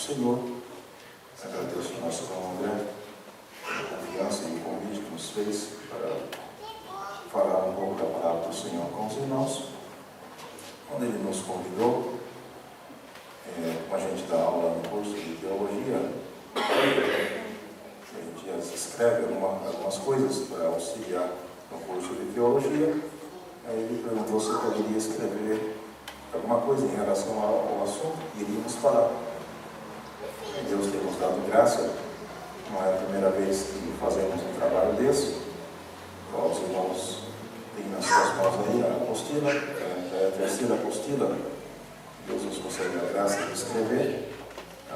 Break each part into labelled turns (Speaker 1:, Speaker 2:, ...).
Speaker 1: Senhor. Agradeço ao nosso irmão André pela confiança e o convite que nos fez para falar um pouco da palavra do Senhor com os irmãos. Quando ele nos convidou, como a gente dá aula no curso de teologia, a gente escreve algumas coisas para auxiliar no curso de teologia. Aí ele perguntou se eu poderia escrever alguma coisa em relação ao assunto que iríamos falar. E Deus tem nos dado graça. Não é a primeira vez que fazemos um trabalho desse. Os irmãos têm nas suas mãos aí a apostila, é a terceira apostila. Deus nos concede a graça de escrever.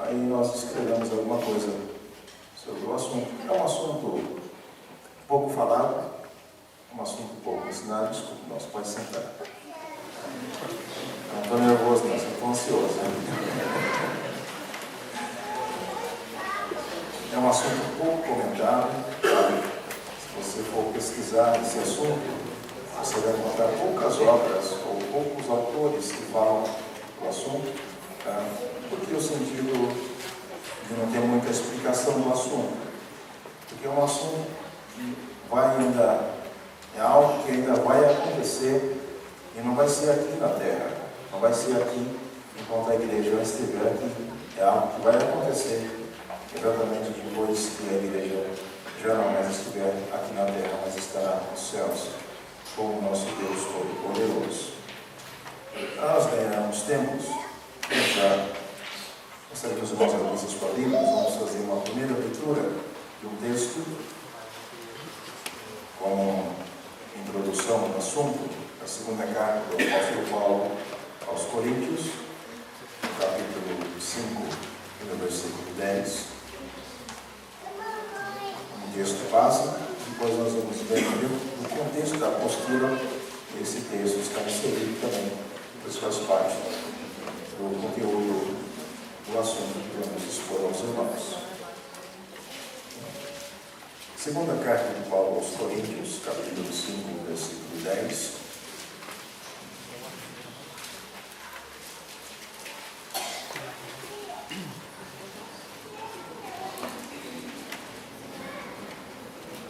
Speaker 1: Aí nós escrevemos alguma coisa sobre o assunto. É um assunto pouco falado, um assunto pouco ensinado. Desculpe, nós pode sentar. Não estou nervoso, não, estou ansioso. É um assunto pouco comentado. Se você for pesquisar esse assunto, você vai encontrar poucas obras ou poucos autores que falam do assunto, porque o sentido de não ter muita explicação do assunto. Porque é um assunto que é algo que ainda vai acontecer e não vai ser aqui na Terra, não vai ser aqui enquanto a igreja estiver aqui. É algo que vai acontecer exatamente depois que a igreja já não mais estiver aqui na Terra, mas estará nos céus com o nosso Deus Todo-Poderoso. Para nós ganharmos tempos, gostaria que os irmãos abrissem sua Bíblia. Nós vamos fazer uma primeira leitura de um texto como introdução ao assunto, a segunda carta do apóstolo Paulo aos Coríntios, capítulo 5, no versículo 10. Um texto básico, depois nós vamos ver no contexto da apostila. Esse texto está inserido também, pois faz parte do conteúdo do assunto que vamos expor aos irmãos. Segunda carta de Paulo aos Coríntios, capítulo 5, versículo 10.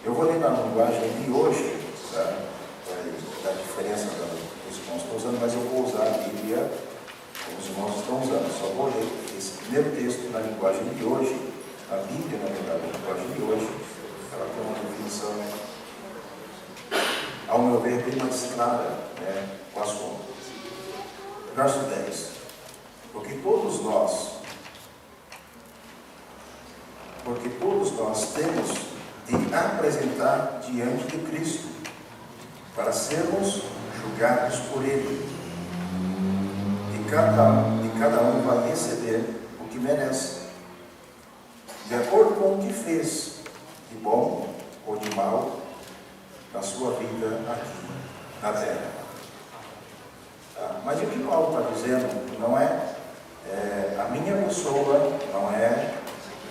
Speaker 1: Eu vou ler na linguagem de hoje, tá? Vai dar diferença dos irmãos estão usando, mas eu vou usar a Bíblia como os irmãos estão usando. Só vou ler esse primeiro texto na linguagem de hoje. A Bíblia, na verdade, na linguagem de hoje, ela tem uma definição, ao meu ver, bem mais clara, com o assunto. Verso 10. Porque todos nós temos de apresentar diante de Cristo, para sermos julgados por Ele. E cada um vai receber o que merece, de acordo com o que fez, de bom ou de mal, na sua vida aqui na Terra. Mas o que Paulo está dizendo não é a minha pessoa, não é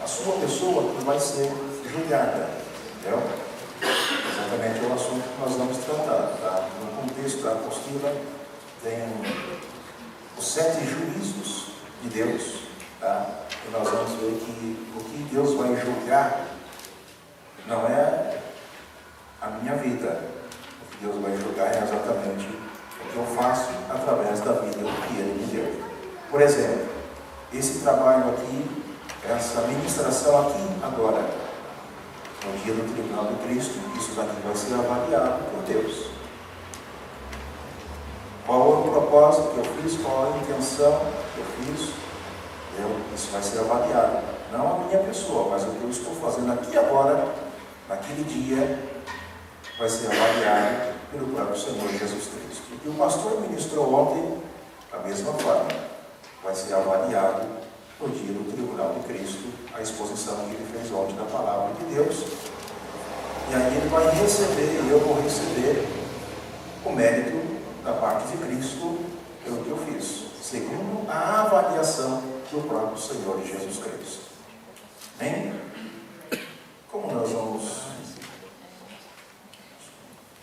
Speaker 1: a sua pessoa que vai ser julgada. Entendeu? Exatamente o assunto que nós vamos tratar. Tá? No contexto da apostila tem os 7 juízos de Deus. Tá? E nós vamos ver que o que Deus vai julgar não é a minha vida. O que Deus vai julgar é exatamente o que eu faço através da vida que Ele me deu. Por exemplo, esse trabalho aqui, essa ministração aqui agora, no dia do tribunal de Cristo, isso daqui vai ser avaliado por Deus. Qual é o propósito que eu fiz, qual é a intenção que eu fiz, isso vai ser avaliado. Não a minha pessoa, mas o que eu estou fazendo aqui agora, naquele dia, vai ser avaliado pelo próprio Senhor Jesus Cristo. E que o pastor ministrou ontem, da mesma forma, vai ser avaliado no dia do tribunal de Cristo, a exposição que ele fez ontem da palavra de Deus. E aí ele vai receber, e eu vou receber o mérito da parte de Cristo pelo que eu fiz, segundo a avaliação do próprio Senhor Jesus Cristo. Amém? Como nós vamos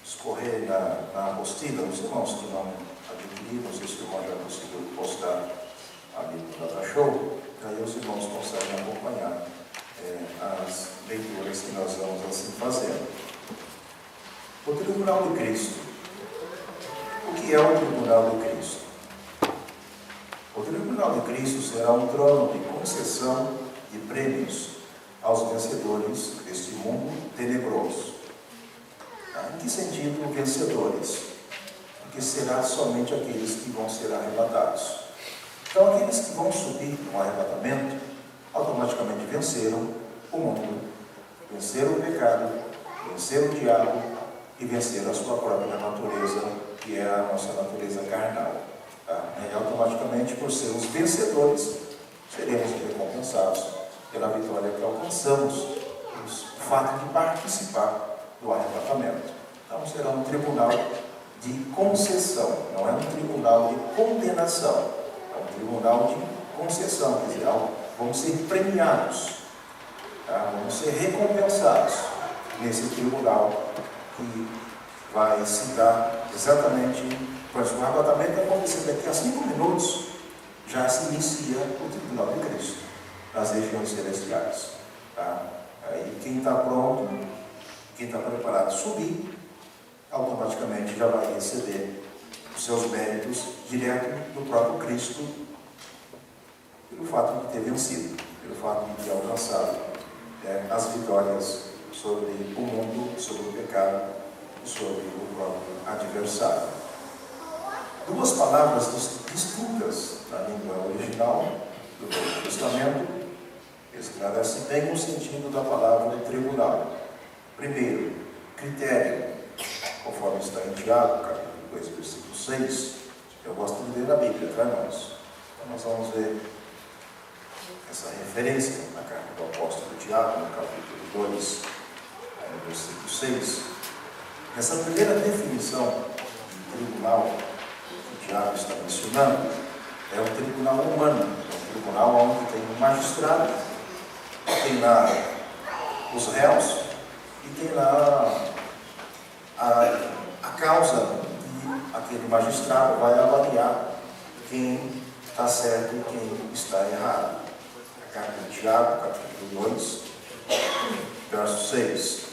Speaker 1: escorrer na apostila, os irmãos que não adquiriram, não sei se o irmão já conseguiu postar ali no Data Show, aí os irmãos nós vamos assim fazer. O Tribunal de Cristo. O que é o Tribunal de Cristo? O Tribunal de Cristo será um trono de concessão de prêmios aos vencedores deste mundo tenebroso. Em que sentido vencedores? Porque será somente aqueles que vão ser arrebatados. Então, aqueles que vão subir no arrebatamento, automaticamente venceram o mundo, venceram o pecado, venceram o diabo e venceram a sua própria natureza, que é a nossa natureza carnal. E automaticamente, por ser os vencedores, seremos recompensados pela vitória que alcançamos, o fato de participar do arrebatamento. Então, será um tribunal de concessão, não é um tribunal de condenação, é um tribunal de concessão, quer dizer, vamos ser premiados, vamos ser recompensados nesse tribunal que vai se dar exatamente, pois o arrebatamento vai acontecer daqui a 5 minutos, já se inicia o Tribunal de Cristo, nas regiões celestiais. Aí quem está pronto, quem está preparado subir, automaticamente já vai receber os seus méritos direto do próprio Cristo, pelo fato de ter vencido, pelo fato de ter alcançado as vitórias sobre o mundo, sobre o pecado e sobre o próprio adversário. Duas palavras distintas na língua original do Novo Testamento esclarecem bem o sentido da palavra tribunal. Primeiro, critério, conforme está em Tiago, capítulo 2, versículo 6. Eu gosto de ler a Bíblia, tá, irmãos? Então nós vamos ver essa referência na carta do apóstolo Tiago, no capítulo 2, versículo 6. Essa primeira definição de tribunal que Tiago está mencionando é um tribunal humano, é um tribunal onde tem um magistrado, tem lá os réus e tem lá a causa que aquele magistrado vai avaliar quem está certo e quem está errado. A carta de Tiago, capítulo 2, verso 6.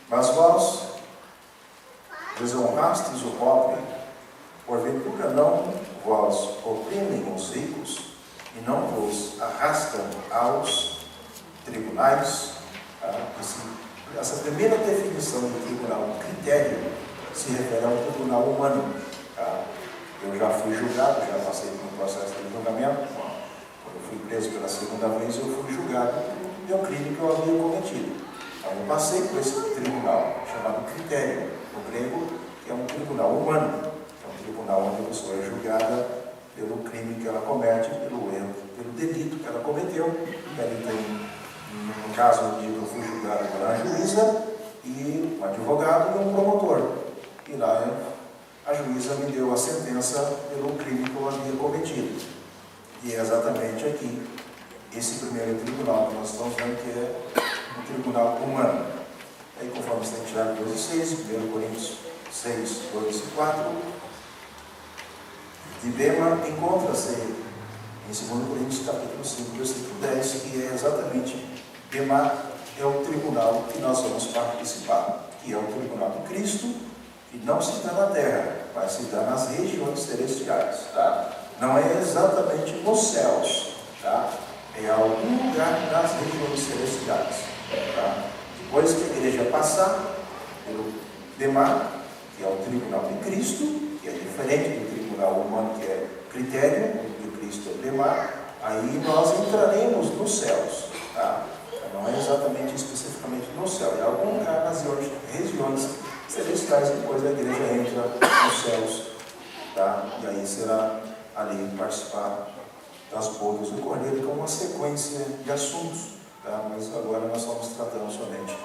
Speaker 1: Mas vós desonrastes o pobre, porventura não vós oprimem os ricos e não vos arrastam aos tribunais. Essa primeira definição de tribunal, critério, se refere a um tribunal humano. Eu já fui julgado, já passei por um processo de julgamento. Quando eu fui preso pela segunda vez, eu fui julgado pelo crime que eu havia cometido. Então, eu passei por esse tribunal, chamado critério, no grego, que é um tribunal humano. É um tribunal onde a pessoa é julgada pelo crime que ela comete, pelo erro, pelo delito que ela cometeu. Ele tem, no caso, eu digo, eu fui julgado pela juíza e um advogado e um promotor. E lá a juíza me deu a sentença pelo crime que eu havia cometido. E é exatamente aqui, esse primeiro tribunal que nós estamos vendo, que é um tribunal humano. Aí, conforme está em Tiago 2 e 6, 1 Coríntios 6, 2 e 4, de Bema encontra-se em 2 Coríntios capítulo 5, versículo 10, que é exatamente Bema é o tribunal que nós vamos participar, que é o tribunal de Cristo, que não se dá na terra, mas se dá nas regiões celestiais. Não é exatamente nos céus, é algum lugar nas regiões celestiais. Depois que a igreja passar pelo Bema, que é o tribunal de Cristo, que é diferente do tribunal humano, que é critério, de Cristo é Bema, aí nós entraremos nos céus. Não é exatamente especificamente no céu, é algum lugar nas regiões celestiais, depois a igreja entra nos céus, e aí será ali participar das bodas do Cordeiro, que é uma sequência de assuntos, mas agora nós estamos tratando somente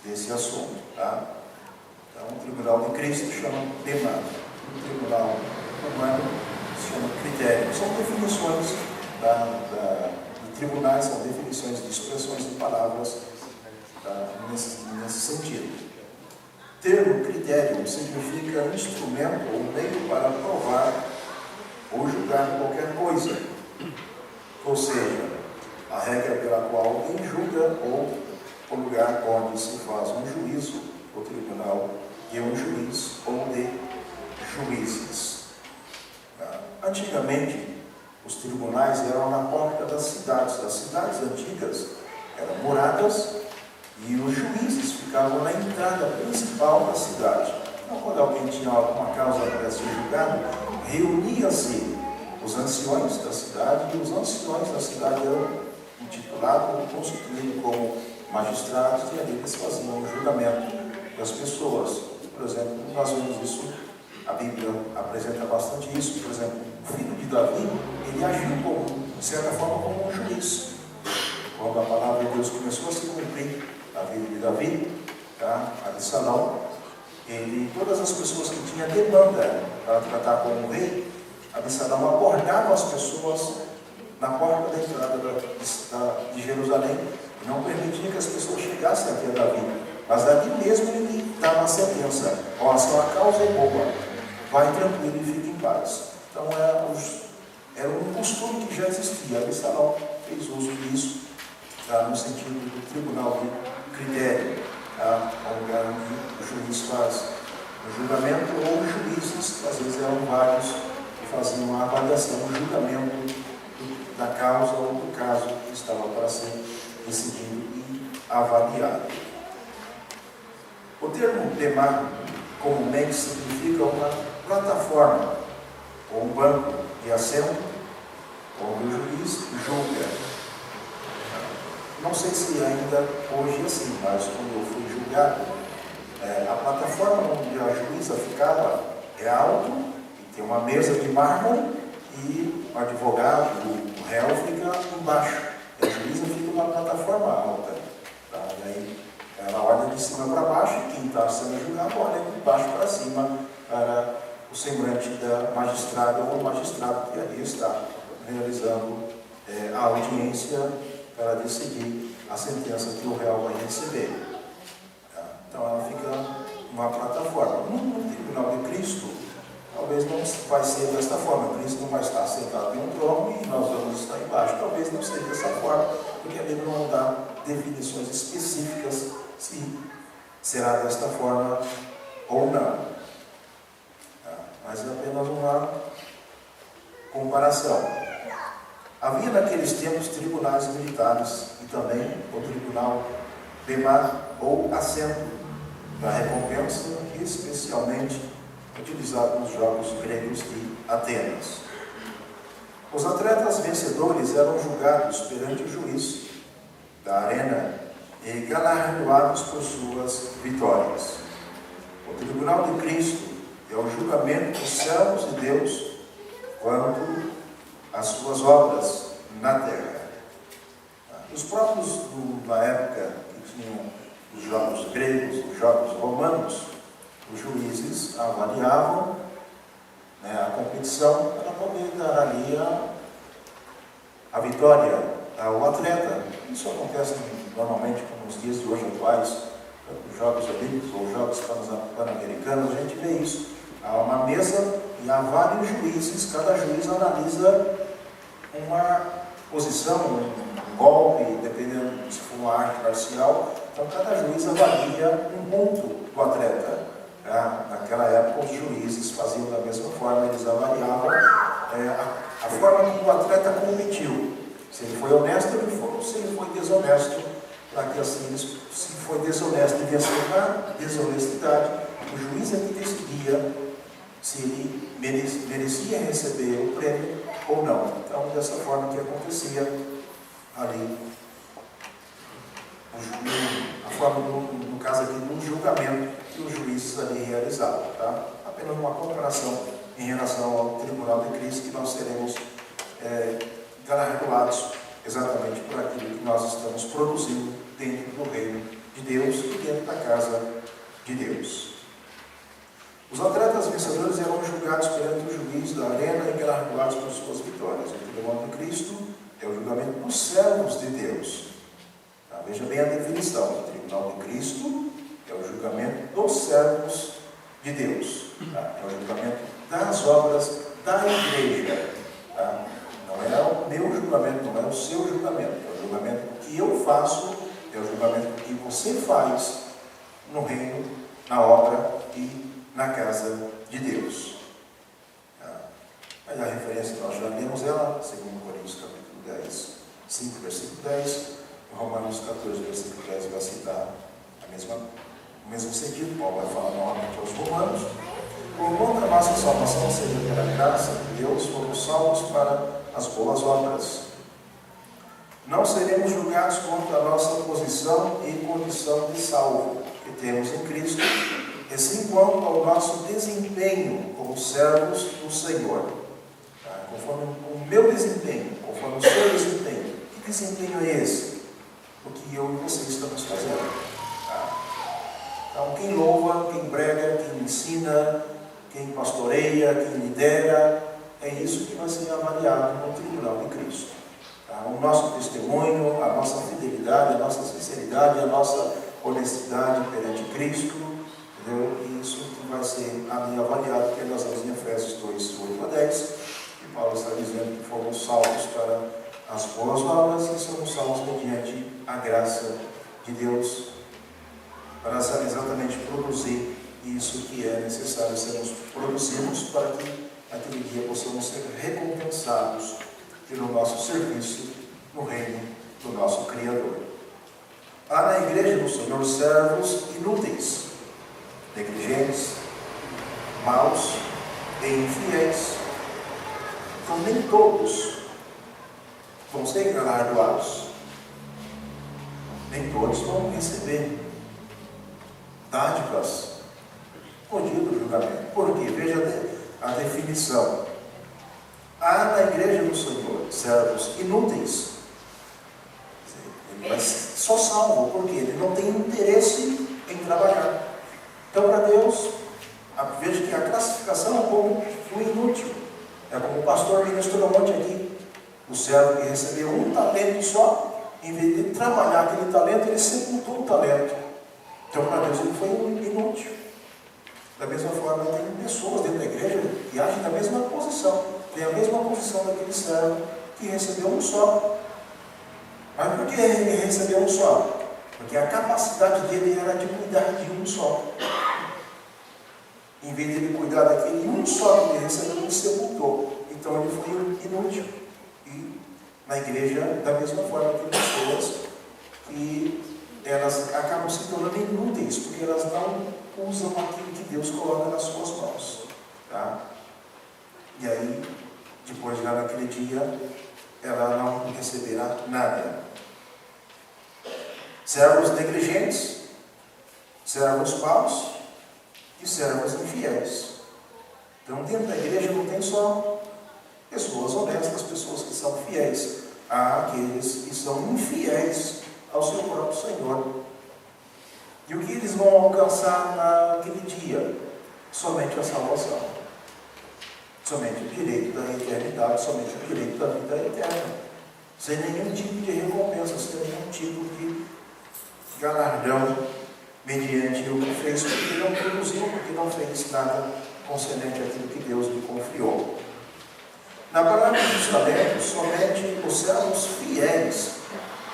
Speaker 1: desse assunto. Então, o tribunal de Cristo chama Bema, o tribunal humano se chama critério. São definições de tribunais, são definições de expressões de palavras nesse sentido. Termo critério significa instrumento ou meio para provar ou julgar qualquer coisa. Ou seja, a regra pela qual alguém julga ou o lugar onde se faz um juízo, o tribunal, e um juiz ou de juízes. Antigamente, os tribunais eram na porta das cidades. As cidades antigas eram moradas e os juízes ficavam na entrada principal da cidade. Então, quando alguém tinha alguma causa para ser julgado, reunia-se os anciões da cidade, e os anciões da cidade eram intitulados ou constituídos como magistrados, e ali eles faziam o julgamento das pessoas. Por exemplo, nós vemos isso, a Bíblia apresenta bastante isso. Por exemplo, o filho de Davi, ele agiu como, de certa forma, como um juiz. Quando a palavra de Deus começou a se cumprir na vida de Davi, Absalão, todas as pessoas que tinham demanda para tratar como rei, Absalão abordava as pessoas na porta da entrada de Jerusalém, e não permitia que as pessoas chegassem até Davi, mas ali mesmo ele dava a sentença: ó, a sua causa é boa, vai tranquilo e fique em paz. Então era um costume que já existia. Absalão fez uso disso, no sentido do tribunal de critério, o lugar onde o juiz faz o julgamento, ou os juízes, que às vezes eram vários, que faziam a avaliação, o julgamento da causa ou do caso que estava para ser decidido e avaliado. O termo demar comumente significa uma plataforma ou um banco de assento onde o juiz julga. Não sei se ainda hoje é assim, mas quando eu fui julgado, a plataforma onde a juíza ficava é alto, e tem uma mesa de mármore, e o advogado, o réu, fica embaixo. A juíza fica numa plataforma alta. E aí ela olha de cima para baixo, e quem está sendo julgado olha de baixo para cima para o semblante da magistrada ou magistrado que ali está realizando a audiência para decidir a sentença que o réu vai receber. Então ela fica numa plataforma. No tribunal de Cristo, talvez não vai ser desta forma. Cristo não vai estar sentado em um trono e nós vamos estar embaixo. Talvez não seja dessa forma, porque a Bíblia não dá definições específicas se será desta forma ou não. Mas é apenas uma comparação. Havia naqueles tempos tribunais militares e também o tribunal demar ou assento da recompensa, especialmente utilizado nos jogos gregos de Atenas. Os atletas vencedores eram julgados perante o juiz da arena e galardoados por suas vitórias. O tribunal de Cristo é o julgamento dos servos de Deus quanto às suas obras na terra. Os próprios, na época que tinham os jogos gregos, os jogos romanos, os juízes avaliavam a competição para poder dar ali a vitória ao atleta. Isso acontece normalmente nos dias de hoje atuais, os Jogos Olímpicos ou Jogos Pan-Americanos, a gente vê isso. Há uma mesa e há vários juízes, cada juiz analisa uma posição, um golpe, dependendo se for uma arte marcial. Então cada juiz avalia um ponto do atleta. Naquela época os juízes faziam da mesma forma, eles avaliavam a forma que o atleta competiu. Se ele foi honesto, ou se ele foi desonesto, para que assim, se foi desonesto e venceu na desonestidade, o juiz é que decidia se ele merecia receber o prêmio ou não. Então, dessa forma que acontecia ali, a forma, no caso aqui, do julgamento que os juízes ali realizavam. Apenas uma comparação em relação ao tribunal de Cristo, que nós seremos galardoados exatamente por aquilo que nós estamos produzindo dentro do reino de Deus e dentro da casa de Deus. Os atletas vencedores eram julgados perante o juiz da arena e galardoados por suas vitórias. O tribunal de Cristo é o julgamento dos servos de Deus. Veja bem a definição. O tribunal de Cristo é o julgamento dos servos de Deus. É o julgamento das obras da igreja. Não é o meu julgamento, não é o seu julgamento. É o julgamento que eu faço, é É o julgamento que você faz no reino, na obra e na casa de Deus. Mas a referência nós já lemos ela, 2 Coríntios capítulo 10, 5, versículo 10, Romanos 14, versículo 10 vai citar o mesmo sentido. Paulo vai falar novamente aos romanos. Porquanto a nossa salvação seja pela graça de Deus, fomos salvos para as boas obras. Não seremos julgados quanto à nossa posição e condição de salvo que temos em Cristo, e sim quanto ao nosso desempenho como servos do Senhor. Conforme o meu desempenho, conforme o seu desempenho. Que desempenho é esse? O que eu e você estamos fazendo. Então, quem louva, quem prega, quem ensina, quem pastoreia, quem lidera, é isso que vai ser avaliado no tribunal de Cristo. O nosso testemunho, a nossa fidelidade, a nossa sinceridade, a nossa honestidade perante Cristo, entendeu? Isso que vai ser ali avaliado, que nós vamos em Efésios 2, 8 a 10, e Paulo está dizendo que fomos salvos para as boas obras e somos salvos mediante a graça de Deus, para exatamente produzir isso que é necessário sermos produzidos para que naquele dia possamos ser recompensados pelo nosso serviço no reino do nosso Criador. Há na igreja do Senhor servos inúteis, negligentes, maus e infiéis. Então nem todos vão ser galardoados. Nem todos vão receber dádivas no dia do julgamento. Por quê? Veja a definição. Há na igreja do Senhor servos inúteis. Ele vai ser só salvo, porque ele não tem interesse em trabalhar. Então, para Deus, veja que a classificação é como o inútil. É como o pastor ministrou ontem aqui. O servo que recebeu um talento só, em vez de trabalhar aquele talento, ele sepultou o talento. Então, para Deus, ele foi um inútil. Da mesma forma, tem pessoas dentro da igreja que agem na mesma posição. Tem a mesma posição daquele servo que recebeu um só. Mas por que ele recebeu um só? Porque a capacidade dele era de cuidar de um só. Em vez de ele cuidar daquele um só que ele recebeu, ele sepultou. Então ele foi inútil. E na igreja, da mesma forma, tem pessoas que elas acabam se tornando inúteis, porque elas não usam aquilo que Deus coloca nas suas mãos. Tá? E aí, depois de lá naquele dia, ela não receberá nada. Servos negligentes, servos maus e servos infiéis. Então, dentro da igreja não tem só pessoas honestas, pessoas que são fiéis. Há aqueles que são infiéis ao seu próprio Senhor. E o que eles vão alcançar naquele dia? Somente a salvação. Somente o direito da eternidade, somente o direito da vida eterna. Sem nenhum tipo de recompensa, sem nenhum tipo de galardão, mediante o que fez, porque não produziu, porque não fez nada concernente àquilo que Deus lhe confiou. Na palavra dos talentos, somente os servos fiéis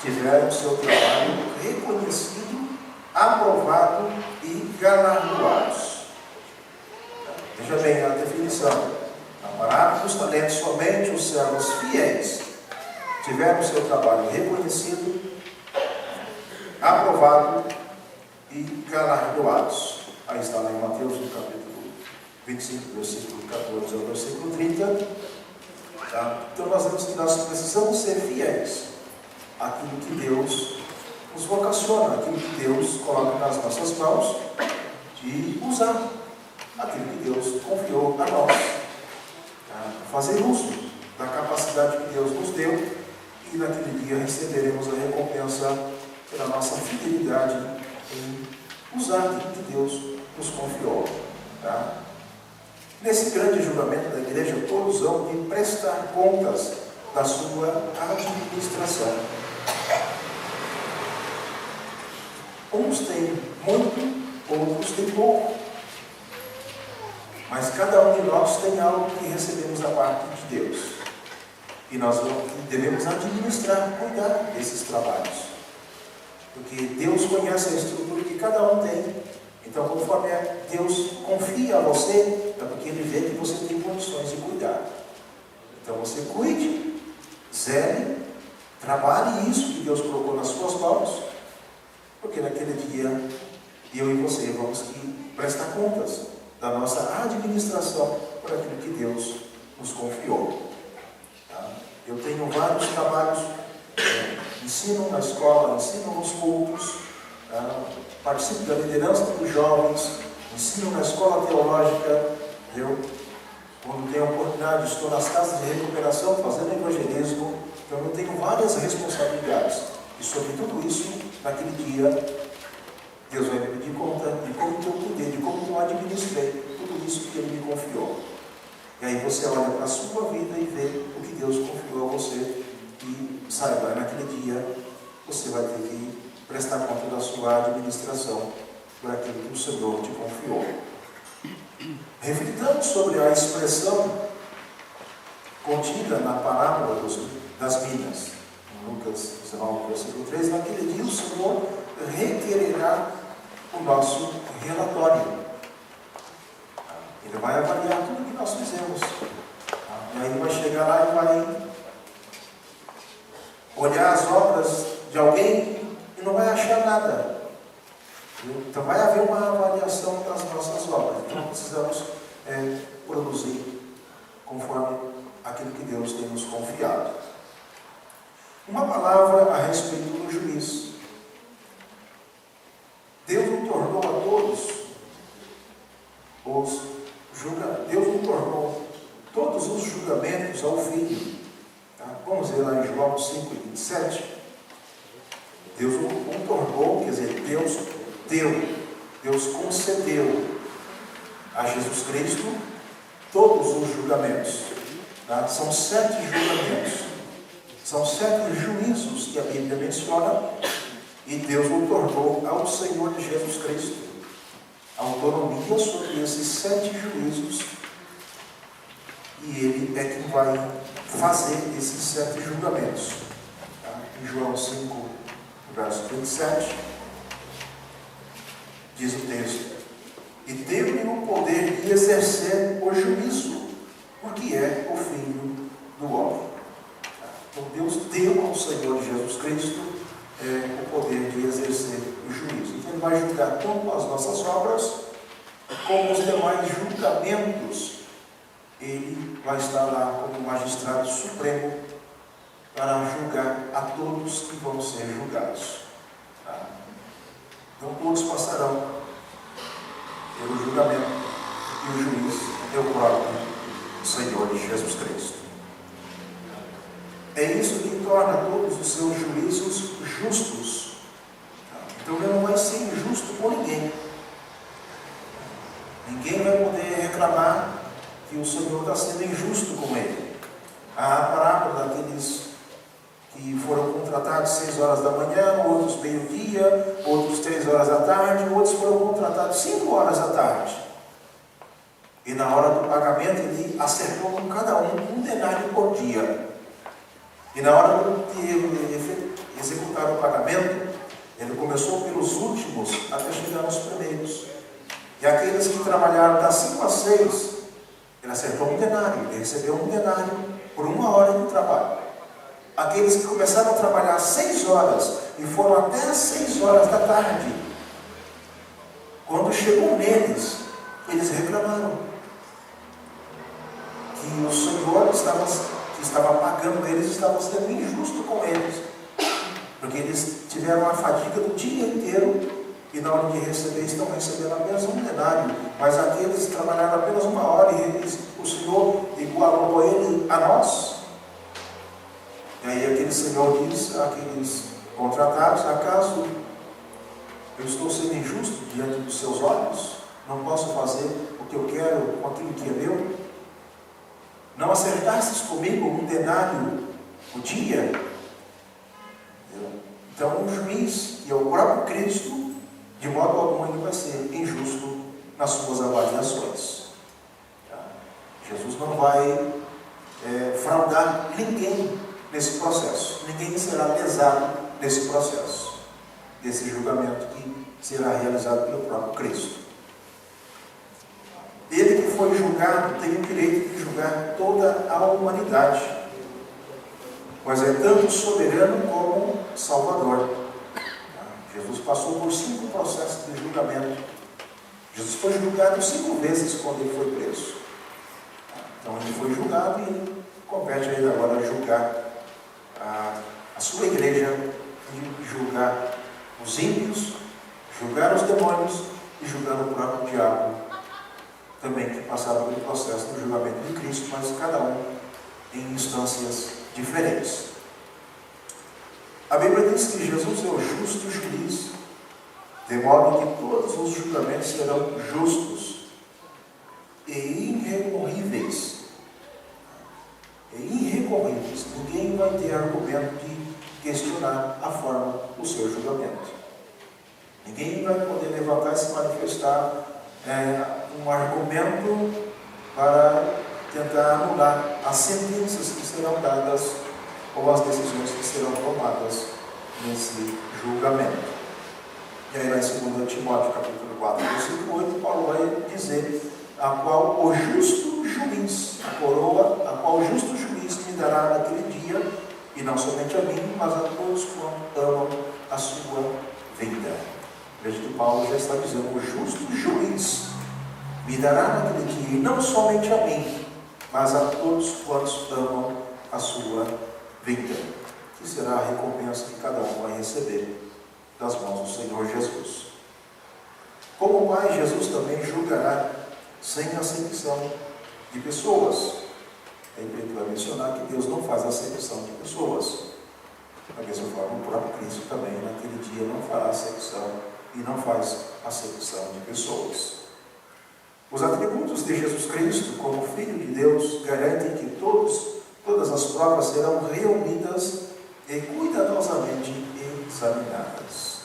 Speaker 1: tiveram seu trabalho reconhecido, aprovado e galardoados. Veja bem a definição. Na palavra dos talentos, somente os servos fiéis tiveram seu trabalho reconhecido, aprovado e galardoados. Aí está lá em Mateus, no capítulo 25, versículo 14 ao versículo 30. Tá? Então nós vemos que nós precisamos ser fiéis àquilo que Deus nos vocaciona, aquilo que Deus coloca nas nossas mãos, de usar aquilo que Deus confiou a nós. Tá? Fazer uso da capacidade que Deus nos deu, e naquele dia receberemos a recompensa pela nossa fidelidade em usar aquilo que Deus nos confiou. Tá? Nesse grande julgamento da igreja, todos vão de prestar contas da sua administração. Uns têm muito, outros têm pouco. Mas cada um de nós tem algo que recebemos da parte de Deus. E nós devemos administrar, cuidar desses trabalhos. Porque Deus conhece a estrutura que cada um tem. Então, conforme Deus confia a você, é porque Ele vê que você tem condições de cuidar. Então, você cuide, zele, trabalhe isso que Deus colocou nas suas mãos, porque naquele dia, eu e você vamos prestar contas da nossa administração por aquilo que Deus nos confiou. Tá? Eu tenho vários trabalhos, ensino na escola, ensino nos cultos, tá? Participo da liderança dos jovens, ensino na escola teológica, quando tenho a oportunidade, estou nas casas de recuperação fazendo evangelismo. Então eu tenho várias responsabilidades. E sobre tudo isso, naquele dia, Deus vai me pedir conta de como eu cuidei, de como eu administrei tudo isso que Ele me confiou. E aí você olha para a sua vida e vê o que Deus confiou a você e saiba, naquele dia você vai ter que prestar conta da sua administração por aquilo que o Senhor te confiou. Reflitando sobre a expressão contida na parábola das minas, em Lucas 19, versículo 3, naquele dia o Senhor requererá o nosso relatório. Ele vai avaliar tudo que nós fizemos. E aí ele vai chegar lá e vai olhar as obras de alguém e não vai achar nada. Então vai haver uma avaliação das nossas obras. Então precisamos produzir conforme aquilo que Deus tem nos confiado. Uma palavra a respeito do juiz. Deus não tornou a todos Deus não tornou todos os julgamentos ao Filho. Tá? Vamos ver lá em João 5:27. Deus não tornou, quer dizer, Deus deu, Deus concedeu a Jesus Cristo todos os julgamentos. Tá? São 7 julgamentos. São 7 juízos que a Bíblia menciona. E Deus o tornou ao Senhor de Jesus Cristo autonomia sobre esses 7 juízos. E Ele é quem vai fazer esses 7 julgamentos. Tá? Em João 5, verso 27, diz o texto: e deu-lhe o poder de exercer o juízo, porque é o Filho do homem. Tá? Então Deus deu ao Senhor Jesus Cristo o poder de exercer o juízo. Então Ele vai julgar tanto as nossas obras, como os demais julgamentos. Ele vai estar lá como magistrado supremo para julgar a todos que vão ser julgados. Tá? Então todos passarão pelo julgamento, e o juiz é o próprio Senhor de Jesus Cristo. É isso que torna todos os seus juízos justos. Então Ele não vai ser injusto com ninguém. Ninguém vai poder reclamar que o Senhor está sendo injusto com ele. A parábola daqueles que foram contratados 6 horas da manhã, outros meio-dia, outros 3 horas da tarde, outros foram contratados 5 horas da tarde. E na hora do pagamento Ele acertou com cada um denário por dia. E na hora de executar o pagamento, Ele começou pelos últimos até chegar aos primeiros. E aqueles que trabalharam das 5 às 6, Ele acertou um denário, Ele recebeu um denário por 1 hora de trabalho. Aqueles que começaram a trabalhar às 6 horas e foram até às 6 horas da tarde, quando chegou neles, eles reclamaram que o Senhor que estava pagando eles estava sendo injusto com eles, porque eles tiveram a fadiga do dia inteiro e na hora de receber estão recebendo apenas um denário, mas aqueles que trabalharam apenas 1 hora e o Senhor igualou ele a nós. E aí aquele Senhor diz àqueles contratados: acaso eu estou sendo injusto diante dos seus olhos? Não posso fazer o que eu quero com aquilo que é meu? Não acertastes comigo um denário o dia? Então o juiz, que é o próprio Cristo, de modo algum ele vai ser injusto nas suas avaliações. Jesus não vai fraudar ninguém nesse processo. Ninguém será lesado nesse processo. desse julgamento que será realizado pelo próprio Cristo. Ele que foi julgado tem o direito de julgar toda a humanidade, mas é tanto soberano como salvador. Jesus passou por 5 processos de julgamento. Jesus foi julgado 5 vezes quando ele foi preso. Então ele foi julgado e compete a ele agora julgar a sua igreja, e julgar os ímpios, julgar os demônios e julgar o próprio diabo, também que passaram pelo processo do julgamento de Cristo, mas cada um em instâncias diferentes. A Bíblia diz que Jesus é o justo juiz, de modo que todos os julgamentos serão justos e irrecorríveis. Ninguém vai ter argumento de questionar a forma do seu julgamento. Ninguém vai poder levantar e se manifestar um argumento para tentar anular as sentenças que serão dadas ou as decisões que serão tomadas nesse julgamento. E aí, lá em 2 Timóteo, capítulo 4, versículo 8, Paulo vai dizer: a qual o justo juiz, a coroa, a qual o justo juiz me dará naquele dia, e não somente a mim, mas a todos quantos amam a sua vinda. Veja que Paulo já está dizendo: o justo juiz me dará naquele dia, e não somente a mim, mas a todos quantos amam a sua vinda, que será a recompensa que cada um vai receber das mãos do Senhor Jesus. Como Pai, Jesus também julgará sem acepção de pessoas. É importante vai mencionar que Deus não faz acepção de pessoas. Da mesma forma, o próprio Cristo também, naquele dia, não fará acepção e não faz acepção de pessoas. Os atributos de Jesus Cristo, como Filho de Deus, garantem que todas as provas serão reunidas e cuidadosamente examinadas.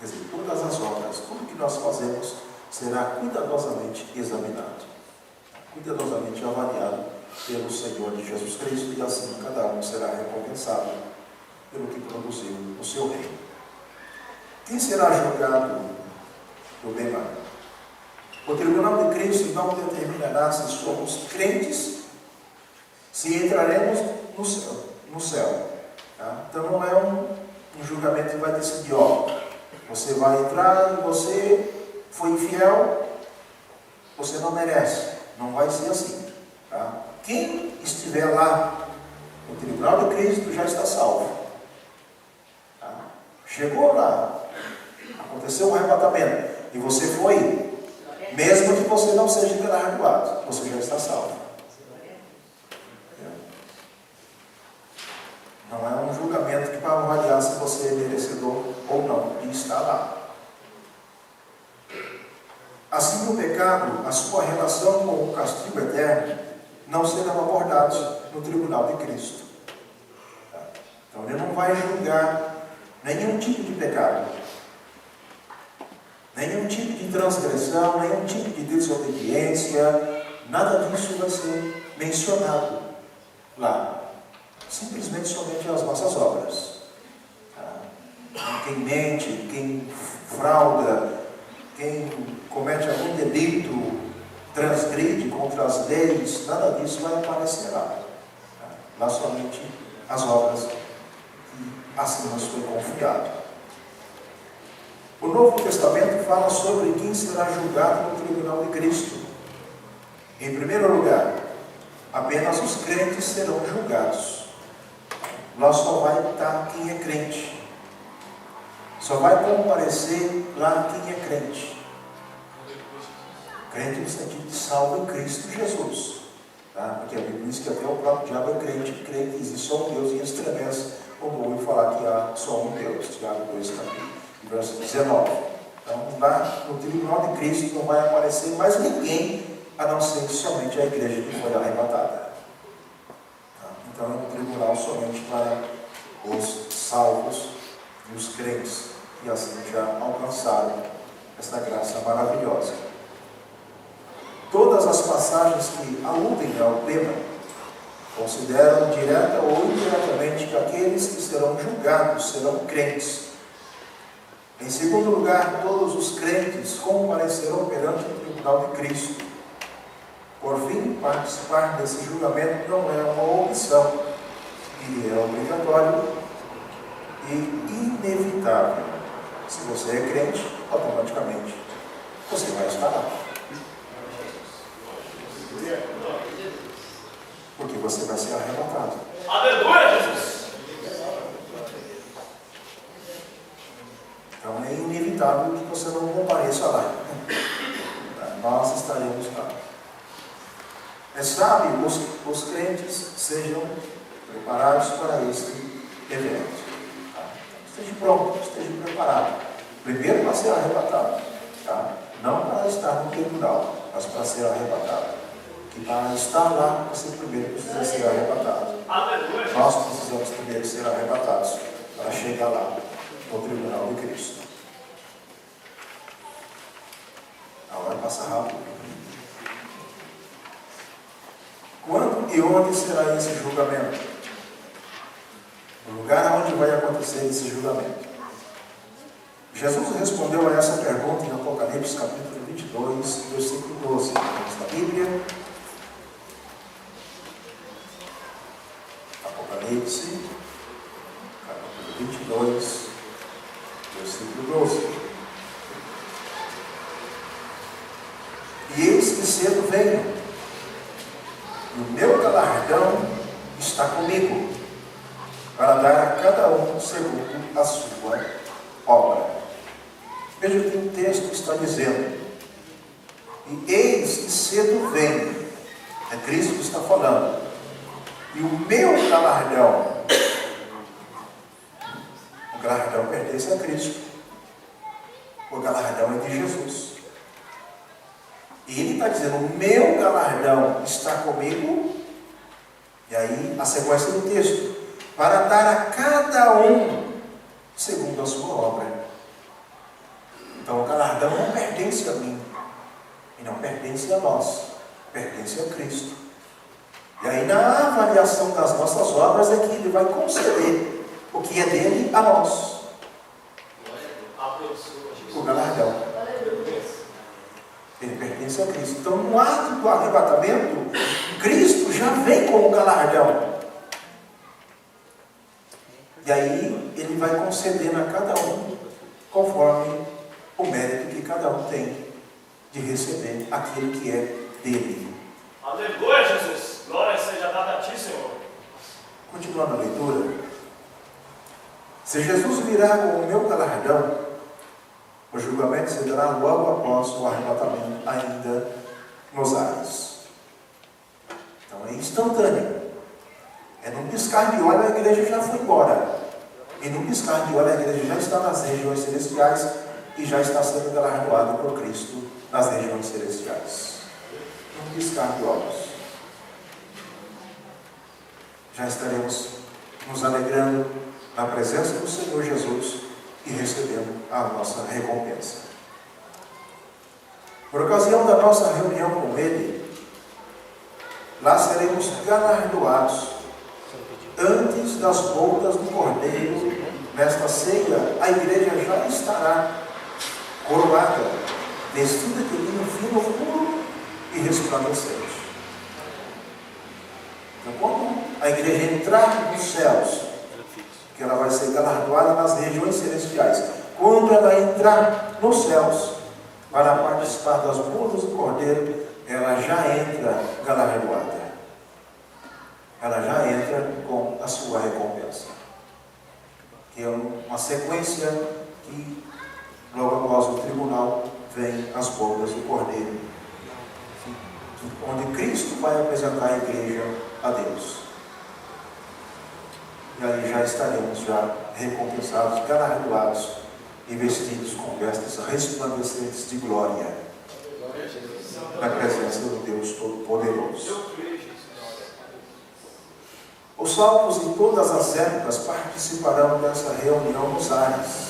Speaker 1: Quer dizer, todas as obras, tudo que nós fazemos, será cuidadosamente examinado, cuidadosamente avaliado pelo Senhor de Jesus Cristo, e assim cada um será recompensado pelo que produziu no seu reino. Quem será julgado do bem mal? O tribunal de Cristo não determinará se somos crentes, se entraremos no céu. Tá? Então não é um julgamento que vai decidir: você vai entrar e você foi infiel, você não merece. Não vai ser assim. Tá? Quem estiver lá no tribunal de Cristo já está salvo. Tá? Chegou lá, aconteceu um arrebatamento e você foi, mesmo que você não seja galardoado, você já está salvo. Não é um julgamento que vai avaliar se você é merecedor ou não de estar lá. Assim, o pecado, a sua relação com o castigo eterno, não serão abordados no tribunal de Cristo. Então, ele não vai julgar nenhum tipo de pecado, nenhum tipo de transgressão, nenhum tipo de desobediência, nada disso vai ser mencionado lá. Simplesmente somente as nossas obras. Quem mente, quem frauda, quem comete algum delito, transgride contra as leis, nada disso vai aparecer lá. Lá somente as obras que assim nos foi confiado. O Novo Testamento fala sobre quem será julgado no tribunal de Cristo. Em primeiro lugar, apenas os crentes serão julgados. Lá só vai estar quem é crente. Só vai comparecer lá quem é crente. Crente no sentido de salvo em Cristo Jesus. Tá? Porque a Bíblia diz que até o próprio diabo é crente, que crê que existe só um Deus e estremece quando ouve falar que há só um Deus. Tiago 2, capítulo, verso 19. Então, lá no tribunal de Cristo não vai aparecer mais ninguém, a não ser somente a igreja que foi arrebatada. Então é um tribunal somente para os salvos e os crentes, que assim já alcançaram esta graça maravilhosa. Todas as passagens que aludem ao tema consideram direta ou indiretamente que aqueles que serão julgados serão crentes. Em segundo lugar, todos os crentes comparecerão perante o tribunal de Cristo. Por fim, participar desse julgamento não é uma opção, e é obrigatório e inevitável. Se você é crente, automaticamente você vai estar lá. Porque você vai ser arrebatado.
Speaker 2: Aleluia, Jesus!
Speaker 1: Então é inevitável que você não compareça lá. Nós estaremos lá. É sábio os crentes sejam preparados para este evento. Esteja pronto, esteja preparado. Primeiro para ser arrebatado. Tá? Não para estar no tribunal, mas para ser arrebatado. Que para estar lá, você primeiro precisa ser arrebatado.
Speaker 2: Aleluia.
Speaker 1: Nós precisamos primeiro ser arrebatados para chegar lá no tribunal de Cristo. A hora passa rápido. Quando e onde será esse julgamento? O lugar onde vai acontecer esse julgamento. Jesus respondeu a essa pergunta em Apocalipse capítulo 22, versículo 12. Da Bíblia. Apocalipse capítulo 22, versículo 12. E eis que cedo venho, e o meu galardão está comigo, para dar a cada um segundo a sua obra. Veja o que o texto está dizendo. E eis que cedo venho. É Cristo que está falando. E o meu galardão, o galardão pertence a Cristo. O galardão é de Jesus. E ele está dizendo, o meu galardão está comigo. E aí a sequência do texto. Para dar a cada um segundo a sua obra. Então o galardão não pertence a mim. E não pertence a nós. Pertence a Cristo. E aí na avaliação das nossas obras é que ele vai conceder o que é dele a nós. O galardão. Ele pertence a Cristo. Então no ato do arrebatamento, Cristo já vem com o galardão. E aí ele vai concedendo a cada um conforme o mérito que cada um tem de receber aquilo que é dele.
Speaker 2: Aleluia, Jesus! Glória seja dada a ti, Senhor.
Speaker 1: Continuando a leitura. Se Jesus virá com o meu galardão, o julgamento se dará logo após o arrebatamento, ainda nos ares. Então é instantâneo. É num piscar de olho a igreja já foi embora. E num piscar de olho a igreja já está nas regiões celestiais e já está sendo galardoada por Cristo nas regiões celestiais. Num piscar de olhos. Já estaremos nos alegrando na presença do Senhor Jesus e recebendo a nossa recompensa. Por ocasião da nossa reunião com Ele, lá seremos galardoados antes das bodas do Cordeiro. Nesta ceia, a igreja já estará coroada, vestida de linho fino, puro e resplandecente. Então, quando a igreja entrar nos céus, que ela vai ser galardoada nas regiões celestiais, quando ela entrar nos céus para participar das bodas do Cordeiro, ela já entra galardoada. Ela já entra com a sua recompensa. Que é uma sequência que, logo após o tribunal, vem as bodas do Cordeiro, onde Cristo vai apresentar a igreja a Deus. E aí já estaremos já recompensados, galardoados e vestidos com vestes resplandecentes de glória, na presença do Deus Todo-Poderoso. Os salvos em todas as épocas participarão dessa reunião nos ares.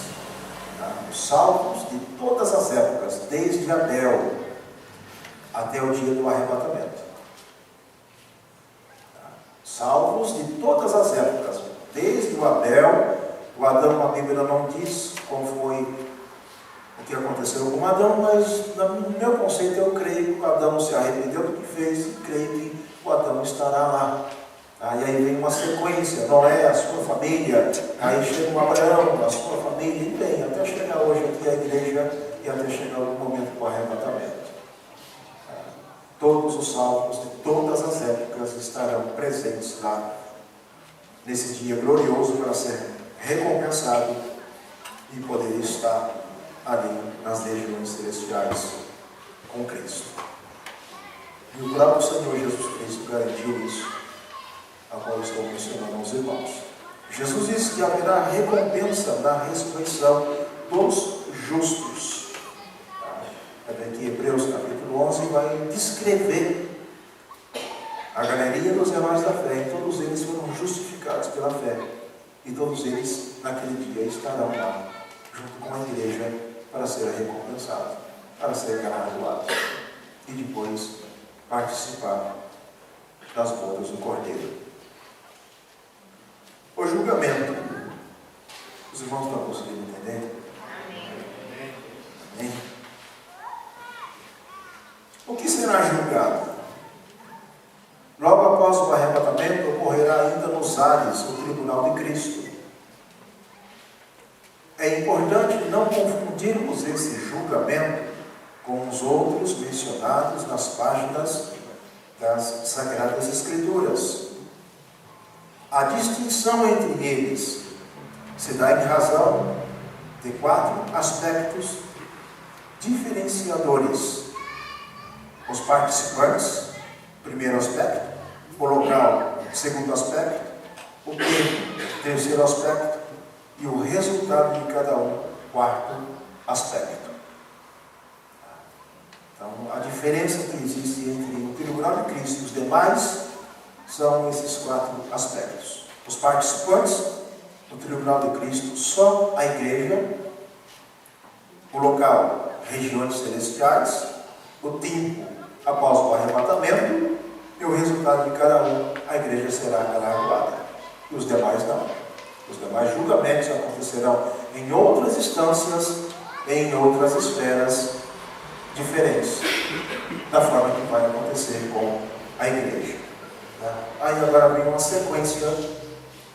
Speaker 1: Tá? Os salvos de todas as épocas, desde Abel até o dia do arrebatamento. Tá? Salvos de todas as épocas, desde o Abel, o Adão, a Bíblia não diz como foi o que aconteceu com Adão, mas no meu conceito eu creio que o Adão se arrependeu do que fez e creio que o Adão estará lá. E aí vem uma sequência, Noé, a sua família, aí chega o Abraão, a sua família, e vem até chegar hoje aqui a igreja e até chegar o momento do arrebatamento. Todos os salvos de todas as épocas estarão presentes lá nesse dia glorioso para ser recompensado e poder estar ali nas regiões celestiais com Cristo. E o próprio Senhor Jesus Cristo garantiu isso, a qual estou mencionando aos irmãos. Jesus disse que haverá recompensa na ressurreição dos justos. Aqui Hebreus capítulo 11 vai descrever a galeria dos heróis da fé, e todos eles foram justificados pela fé, e todos eles naquele dia estarão lá, junto com a igreja, para ser recompensados, para ser galardoados, e depois participar das bodas do Cordeiro. O julgamento. Os irmãos estão conseguindo entender? Amém? O que será julgado? Logo após o arrebatamento, ocorrerá ainda nos ares o tribunal de Cristo. É importante não confundirmos esse julgamento com os outros mencionados nas páginas das Sagradas Escrituras. A distinção entre eles se dá em razão de 4 aspectos diferenciadores. Os participantes, primeiro aspecto; o local, segundo aspecto; o tempo, terceiro aspecto; e o resultado de cada um, quarto aspecto. Então, a diferença que existe entre o tribunal de Cristo e os demais são esses 4 aspectos. Os participantes do tribunal de Cristo, só a igreja; o local, regiões celestiais; o tempo, após o arrebatamento; e o resultado de cada um, a igreja será galardoada. E os demais não. Os demais julgamentos acontecerão em outras instâncias, em outras esferas diferentes, da forma que vai acontecer com a igreja. Aí agora vem uma sequência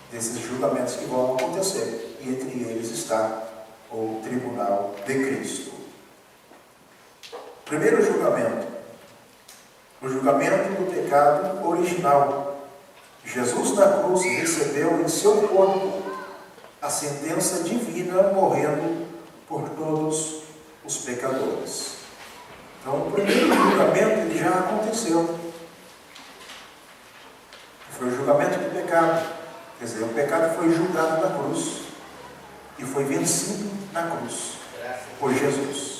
Speaker 1: desses julgamentos que vão acontecer, e entre eles está o tribunal de Cristo. Primeiro julgamento, o julgamento do pecado original. Jesus na cruz recebeu em seu corpo a sentença divina, morrendo por todos os pecadores. Então, o primeiro julgamento ele já aconteceu. Foi o julgamento do pecado. Quer dizer, o pecado foi julgado na cruz e foi vencido na cruz por Jesus.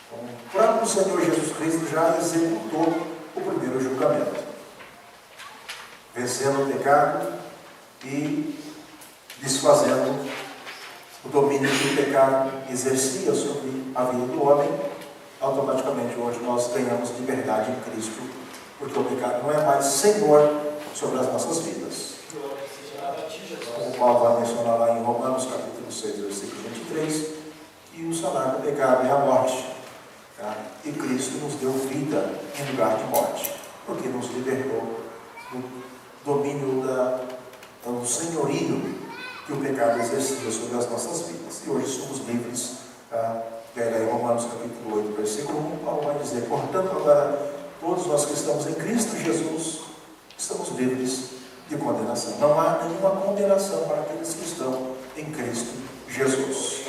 Speaker 1: Então, o próprio Senhor Jesus Cristo já executou o primeiro julgamento, vencendo o pecado e desfazendo o domínio que o pecado exercia sobre a vida do homem. Automaticamente hoje nós ganhamos liberdade em Cristo, porque o pecado não é mais senhor sobre as nossas vidas. Como Paulo vai mencionar lá em Romanos capítulo 6, versículo 23, e o salário do pecado é a morte. E Cristo nos deu vida em lugar de morte, porque nos libertou do domínio do senhorio que o pecado exercia sobre as nossas vidas. E hoje somos livres. Pega aí Romanos capítulo 8, versículo 1, Paulo vai dizer: portanto, agora todos nós que estamos em Cristo Jesus estamos livres de condenação. Não há nenhuma condenação para aqueles que estão em Cristo Jesus.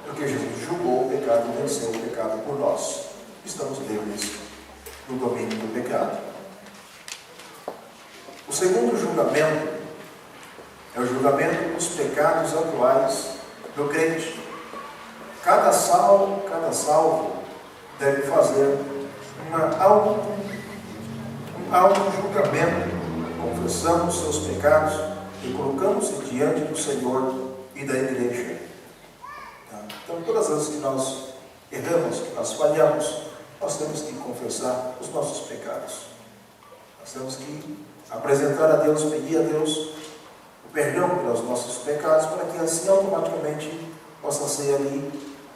Speaker 1: Porque Jesus julgou o pecado e venceu o pecado por nós. Estamos livres do domínio do pecado. O segundo julgamento é o julgamento dos pecados atuais do crente. Cada salvo deve fazer um auto-julgamento, confessando os seus pecados e colocando-se diante do Senhor e da igreja. Então, todas as vezes que nós erramos, que nós falhamos, nós temos que confessar os nossos pecados. Nós temos que apresentar a Deus, pedir a Deus o perdão pelos nossos pecados, para que assim automaticamente possa ser ali,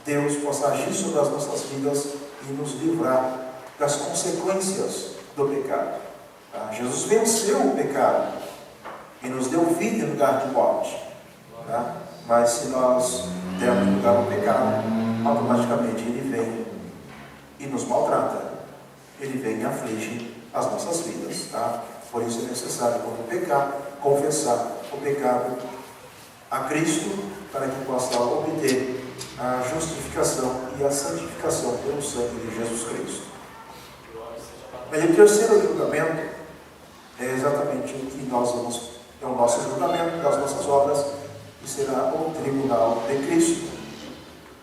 Speaker 1: Deus possa agir sobre as nossas vidas e nos livrar das consequências do pecado. Tá? Jesus venceu o pecado e nos deu vida em lugar de morte. Tá? Mas se nós dermos lugar ao pecado, automaticamente ele vem e nos maltrata. Ele vem e aflige as nossas vidas. Tá? Por isso é necessário, quando pecar, confessar o pecado a Cristo, para que possa obter a justificação e a santificação pelo sangue de Jesus Cristo. Mas o terceiro julgamento é exatamente o que nós vamos, é o nosso julgamento das nossas obras, que será o tribunal de Cristo.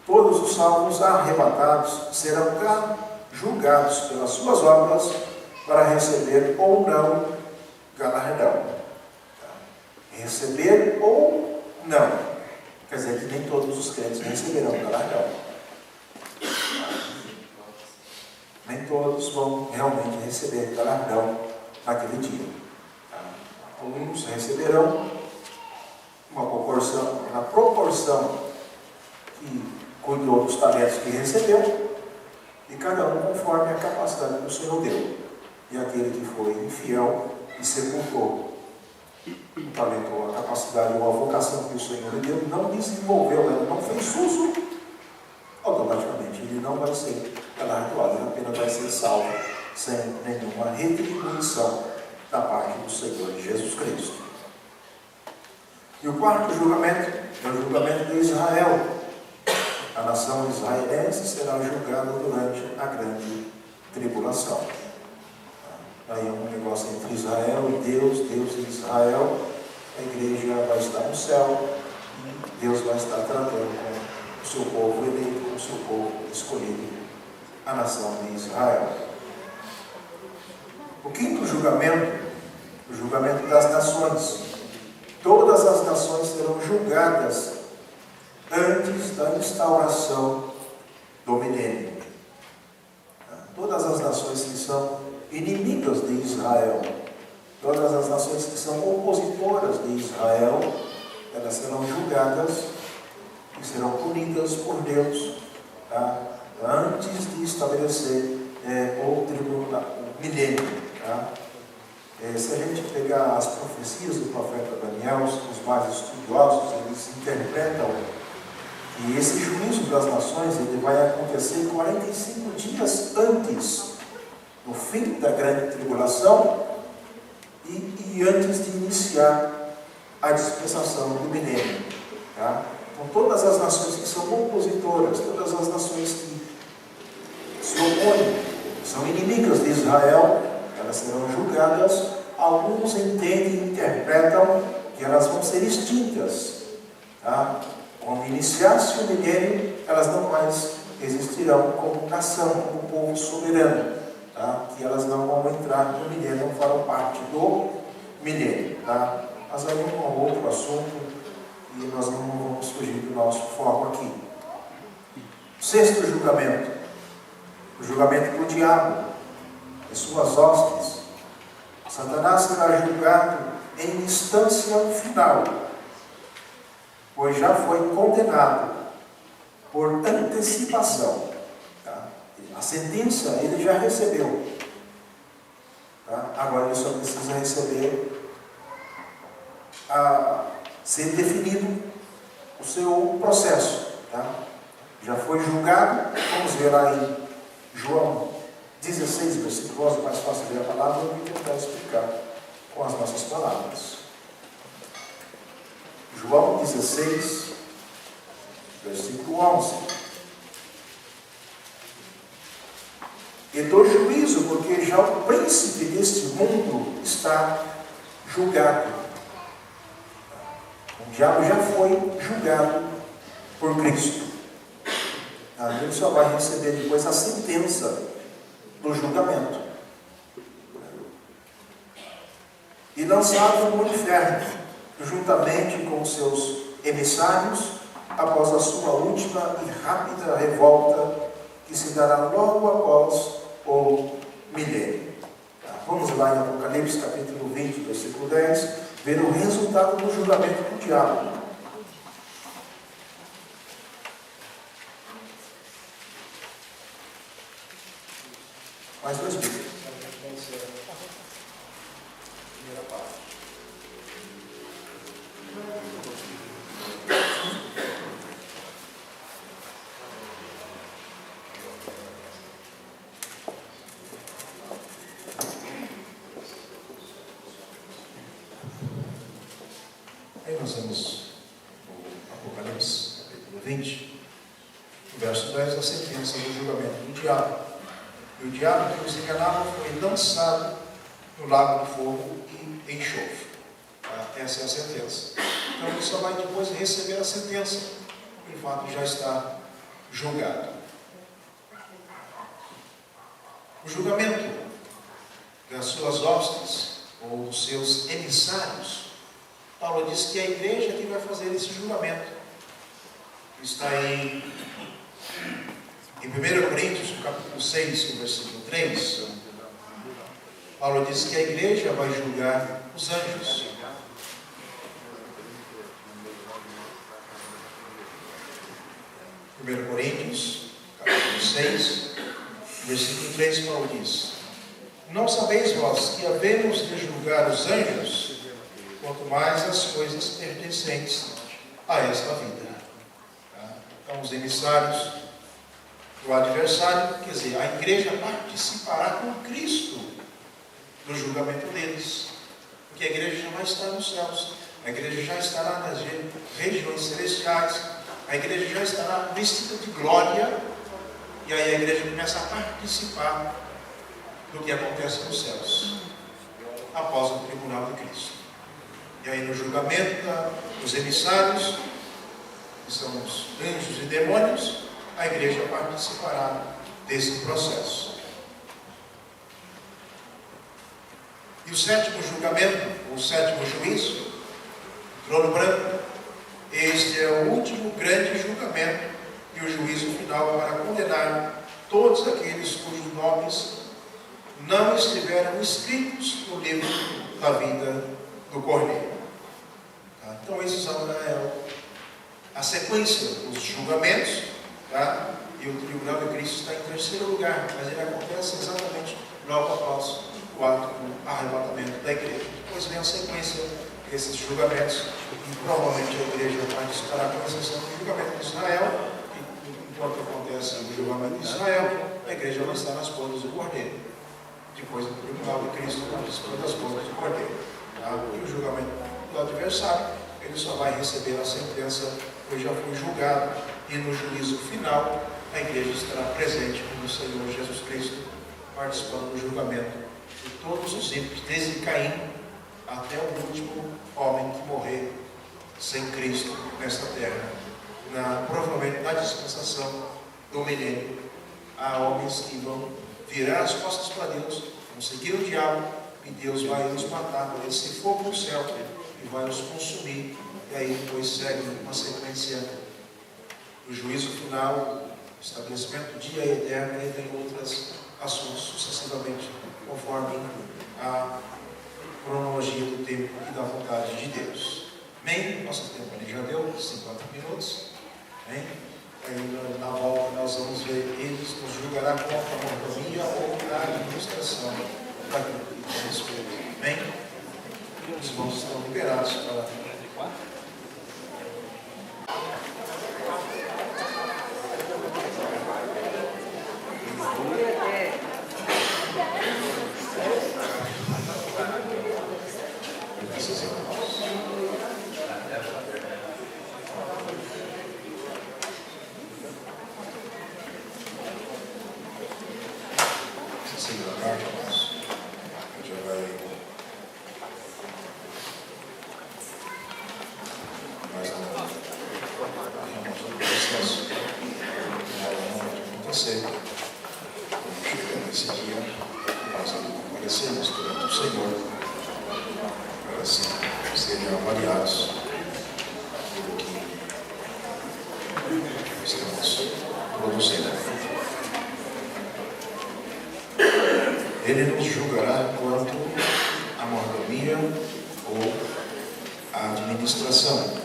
Speaker 1: Todos os salvos arrebatados serão julgados pelas suas obras para receber ou não galardão. Receber ou não. Quer dizer que nem todos os crentes receberão galardão. Nem todos vão realmente receber galardão naquele dia. Alguns receberão uma proporção, na proporção que cuidou dos talentos que recebeu, e cada um conforme a capacidade que o Senhor deu. E aquele que foi infiel e sepultou o talento, ou a capacidade ou a vocação que o Senhor lhe deu, não desenvolveu, não fez uso, automaticamente ele não vai ser galardoado, ele apenas vai ser salvo, sem nenhuma retribuição da parte do Senhor Jesus Cristo. E o quarto julgamento é o julgamento de Israel. A nação israelense será julgada durante a grande tribulação. Aí é um negócio entre Israel e Deus, Deus e Israel. A igreja vai estar no céu e Deus vai estar tratando com o seu povo eleito, com o seu povo escolhido, a nação de Israel. O quinto julgamento, o julgamento das nações. Todas as nações serão julgadas antes da instauração do milênio. Todas as nações que são inimigas de Israel, todas as nações que são opositoras de Israel, elas serão julgadas e serão punidas por Deus, tá? Antes de estabelecer o milênio. Tá? Se a gente pegar as profecias do profeta Daniel, os mais estudiosos, eles interpretam que esse juízo das nações ele vai acontecer 45 dias antes do fim da grande tribulação e antes de iniciar a dispensação do milênio. Tá? Então, todas as nações que são opositoras, todas as nações que se opõem, são inimigas de Israel, elas serão julgadas. Alguns entendem e interpretam que elas vão ser extintas. Tá? Quando iniciar-se o milênio, elas não mais existirão como nação, como povo soberano. Tá? Que elas não vão entrar no milênio, não farão parte do milênio. Tá? Mas aí é um outro assunto e nós não vamos fugir do nosso foco aqui. Sexto julgamento, o julgamento do diabo e suas hostes. Satanás será julgado em instância final, pois já foi condenado por antecipação. Tá? A sentença ele já recebeu. Tá? Agora ele só precisa receber ser definido o seu processo. Tá? Já foi julgado. Vamos ver lá em João 16, versículo 11, mais fácil ler a palavra, eu vou tentar explicar com as nossas palavras. João 16, versículo 11. E dou juízo, porque já o príncipe deste mundo está julgado. O diabo já foi julgado por Cristo. Ele só vai receber depois a sentença do julgamento. E lançado no inferno, juntamente com seus emissários, após a sua última e rápida revolta, que se dará logo após o milênio. Vamos lá em Apocalipse, capítulo 20, versículo 10, ver o resultado do julgamento do diabo. Aí nós vemos o Apocalipse, capítulo 20, no verso 10, a sentença do julgamento do diabo. E o diabo que nos enganava foi lançado no lago de fogo e enxofre. Essa é a sentença. Então ele só vai depois receber a sentença, pelo fato de já estar julgado. O julgamento das suas hostes ou dos seus emissários, Paulo diz que é a igreja que vai fazer esse julgamento. Está em 1 Coríntios, no capítulo 6, no versículo 3, Paulo diz que a igreja vai julgar os anjos. 1 Coríntios, capítulo 6, versículo 3, Paulo diz: não sabeis vós que havemos de julgar os anjos, quanto mais as coisas pertencentes a esta vida. Então, os emissários do adversário, quer dizer, a igreja participará com Cristo do julgamento deles, porque a igreja já vai estar nos céus, a igreja já estará nas regiões celestiais, a igreja já estará vestida de glória, e aí a igreja começa a participar do que acontece nos céus, após o tribunal de Cristo. E aí no julgamento dos emissários, que são os anjos e demônios, a igreja participará desse processo. E o sétimo julgamento, o sétimo juízo, o trono branco, este é o último grande julgamento e o juízo final para condenar todos aqueles cujos nomes não estiveram escritos no livro da vida do Cordeiro. Então esses são a sequência dos julgamentos, tá? E o tribunal de Cristo está em terceiro lugar, mas ele acontece exatamente logo após o ato do arrebatamento da igreja. Depois vem a sequência desses julgamentos, e provavelmente a igreja participará, com exceção do julgamento de Israel, e enquanto acontece o julgamento de Israel, a igreja vai estar nas bodas do Cordeiro. Depois do tribunal de Cristo, participando das bodas do Cordeiro. E o julgamento do adversário, ele só vai receber a sentença, pois já foi julgado, e no juízo final, a igreja estará presente com o Senhor Jesus Cristo, participando do julgamento de todos os ímpios, desde Caim até o último homem que morrer sem Cristo nesta terra. Provavelmente na dispensação do milênio, há homens que vão virar as costas para Deus, vão seguir o diabo, e Deus vai nos matar por esse fogo do céu e vai nos consumir. E aí depois segue uma sequência do juízo final, estabelecimento do dia eterno, e tem outros assuntos sucessivamente, conforme a cronologia do tempo e da vontade de Deus. Amém? Nosso tempo ali já deu 50 minutos. Amém? Aí na volta nós vamos ver, eles nos julgará com a mordomia ou a administração daquilo que tem respeito. Amém? Os irmãos estão liberados para ele nos julgará quanto à mordomia ou à administração.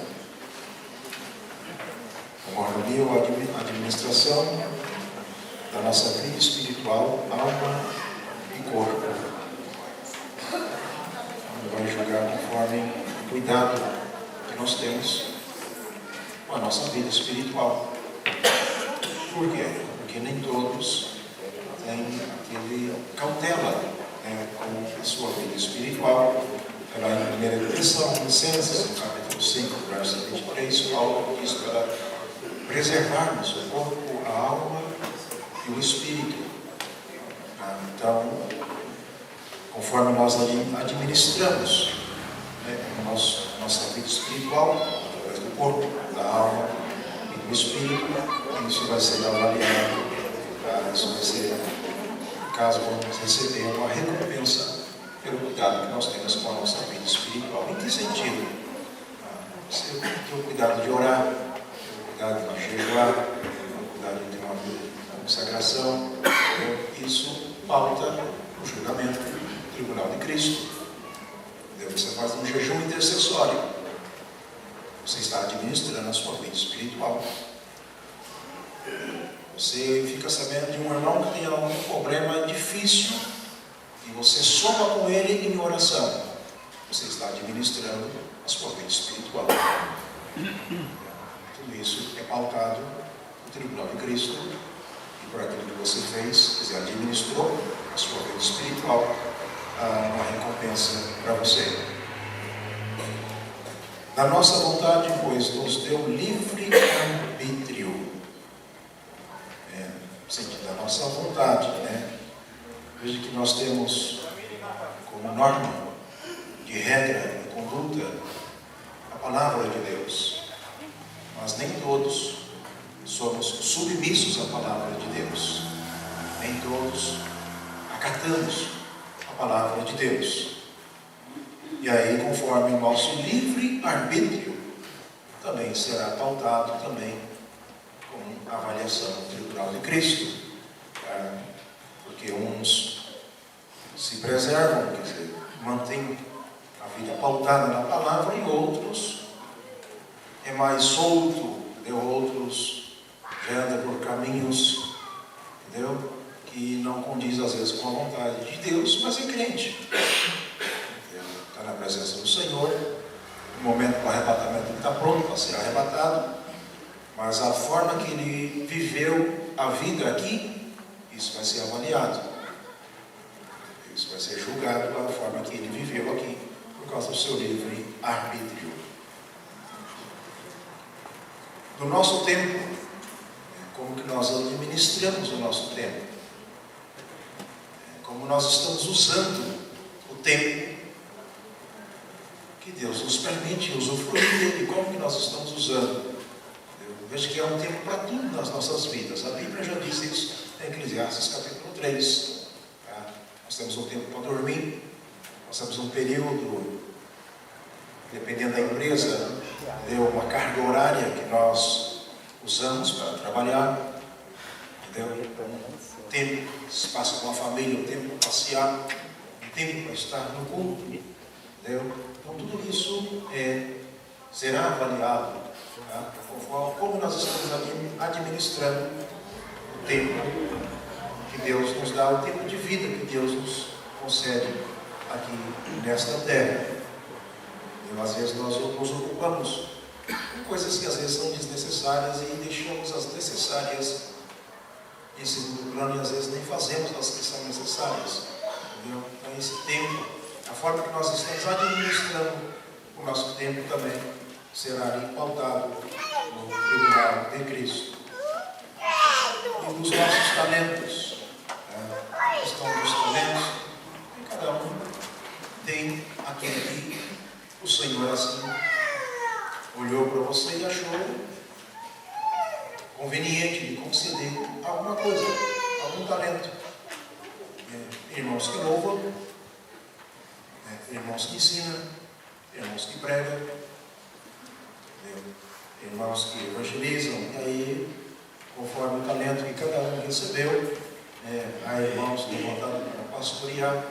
Speaker 1: A mordomia ou a administração da nossa vida espiritual, alma e corpo. Ele vai julgar conforme o cuidado que nós temos com a nossa vida espiritual. Por quê? Porque nem todos têm aquele cautela com a sua vida espiritual. Ela em 1 Tessalonicenses, no capítulo 5, verso 23, Paulo diz para preservarmos o corpo, a alma e o espírito. Então, conforme nós administramos a nossa vida espiritual, através do corpo, da alma e do espírito, isso vai ser avaliado, isso vai ser, caso vamos receber uma recompensa pelo cuidado que nós temos com a nossa vida espiritual. Em que sentido? Você tem o cuidado de orar, tem o cuidado de jejuar, tem o cuidado de ter uma vida de consagração. Isso pauta o julgamento do tribunal de Cristo. Você faz um jejum intercessório. Você está administrando a sua vida espiritual. Você fica sabendo de um irmão que tem algum problema difícil e você soma com ele em oração. Você está administrando a sua vida espiritual. Tudo isso é pautado no tribunal de Cristo e por aquilo que você fez, quer dizer, administrou a sua vida espiritual, há uma recompensa para você. Da nossa vontade, pois, nos deu livre arbítrio. Sentido da nossa vontade, Veja que nós temos como norma de regra e conduta a palavra de Deus. Mas nem todos somos submissos à palavra de Deus. Nem todos acatamos a palavra de Deus. E aí, conforme o nosso livre arbítrio, também será pautado também com a avaliação do tribunal de Cristo. Porque uns se preservam, quer dizer, mantêm a vida pautada na palavra, e outros é mais solto, entendeu? Outros já andam por caminhos, entendeu? Que não condiz às vezes com a vontade de Deus, mas é crente. Está na presença do Senhor, no momento do arrebatamento ele está pronto para ser arrebatado, mas a forma que ele viveu a vida aqui, isso vai ser avaliado, isso vai ser julgado da forma que ele viveu aqui, por causa do seu livre arbítrio. No nosso tempo, como que nós administramos o nosso tempo, como nós estamos usando o tempo que Deus nos permite usufruir dele, como que nós estamos usando. Eu vejo que é um tempo para tudo nas nossas vidas. A Bíblia já diz isso em Eclesiastes capítulo 3. Nós temos um tempo para dormir, nós temos um período, dependendo da empresa, uma carga horária que nós usamos para trabalhar, um tempo que se passa com a família, um tempo para passear, um tempo para estar no culto, Então tudo isso será avaliado, conforme como nós estamos administrando o tempo que Deus nos dá, o tempo de vida que Deus nos concede aqui nesta terra. E às vezes nós nos ocupamos com coisas que às vezes são desnecessárias e deixamos as necessárias em segundo plano, e às vezes nem fazemos as que são necessárias. Então esse tempo, a forma que nós estamos administrando o nosso tempo também será pautado no tribunal de Cristo. E dos nossos talentos, a questão dos talentos, cada um tem aquele que o Senhor assim olhou para você e achou conveniente de conceder alguma coisa, algum talento. Irmãos que louvam, irmãos que ensinam, irmãos que pregam, irmãos que evangelizam, e aí, conforme o talento que cada um recebeu, há irmãos levantados para pastorear,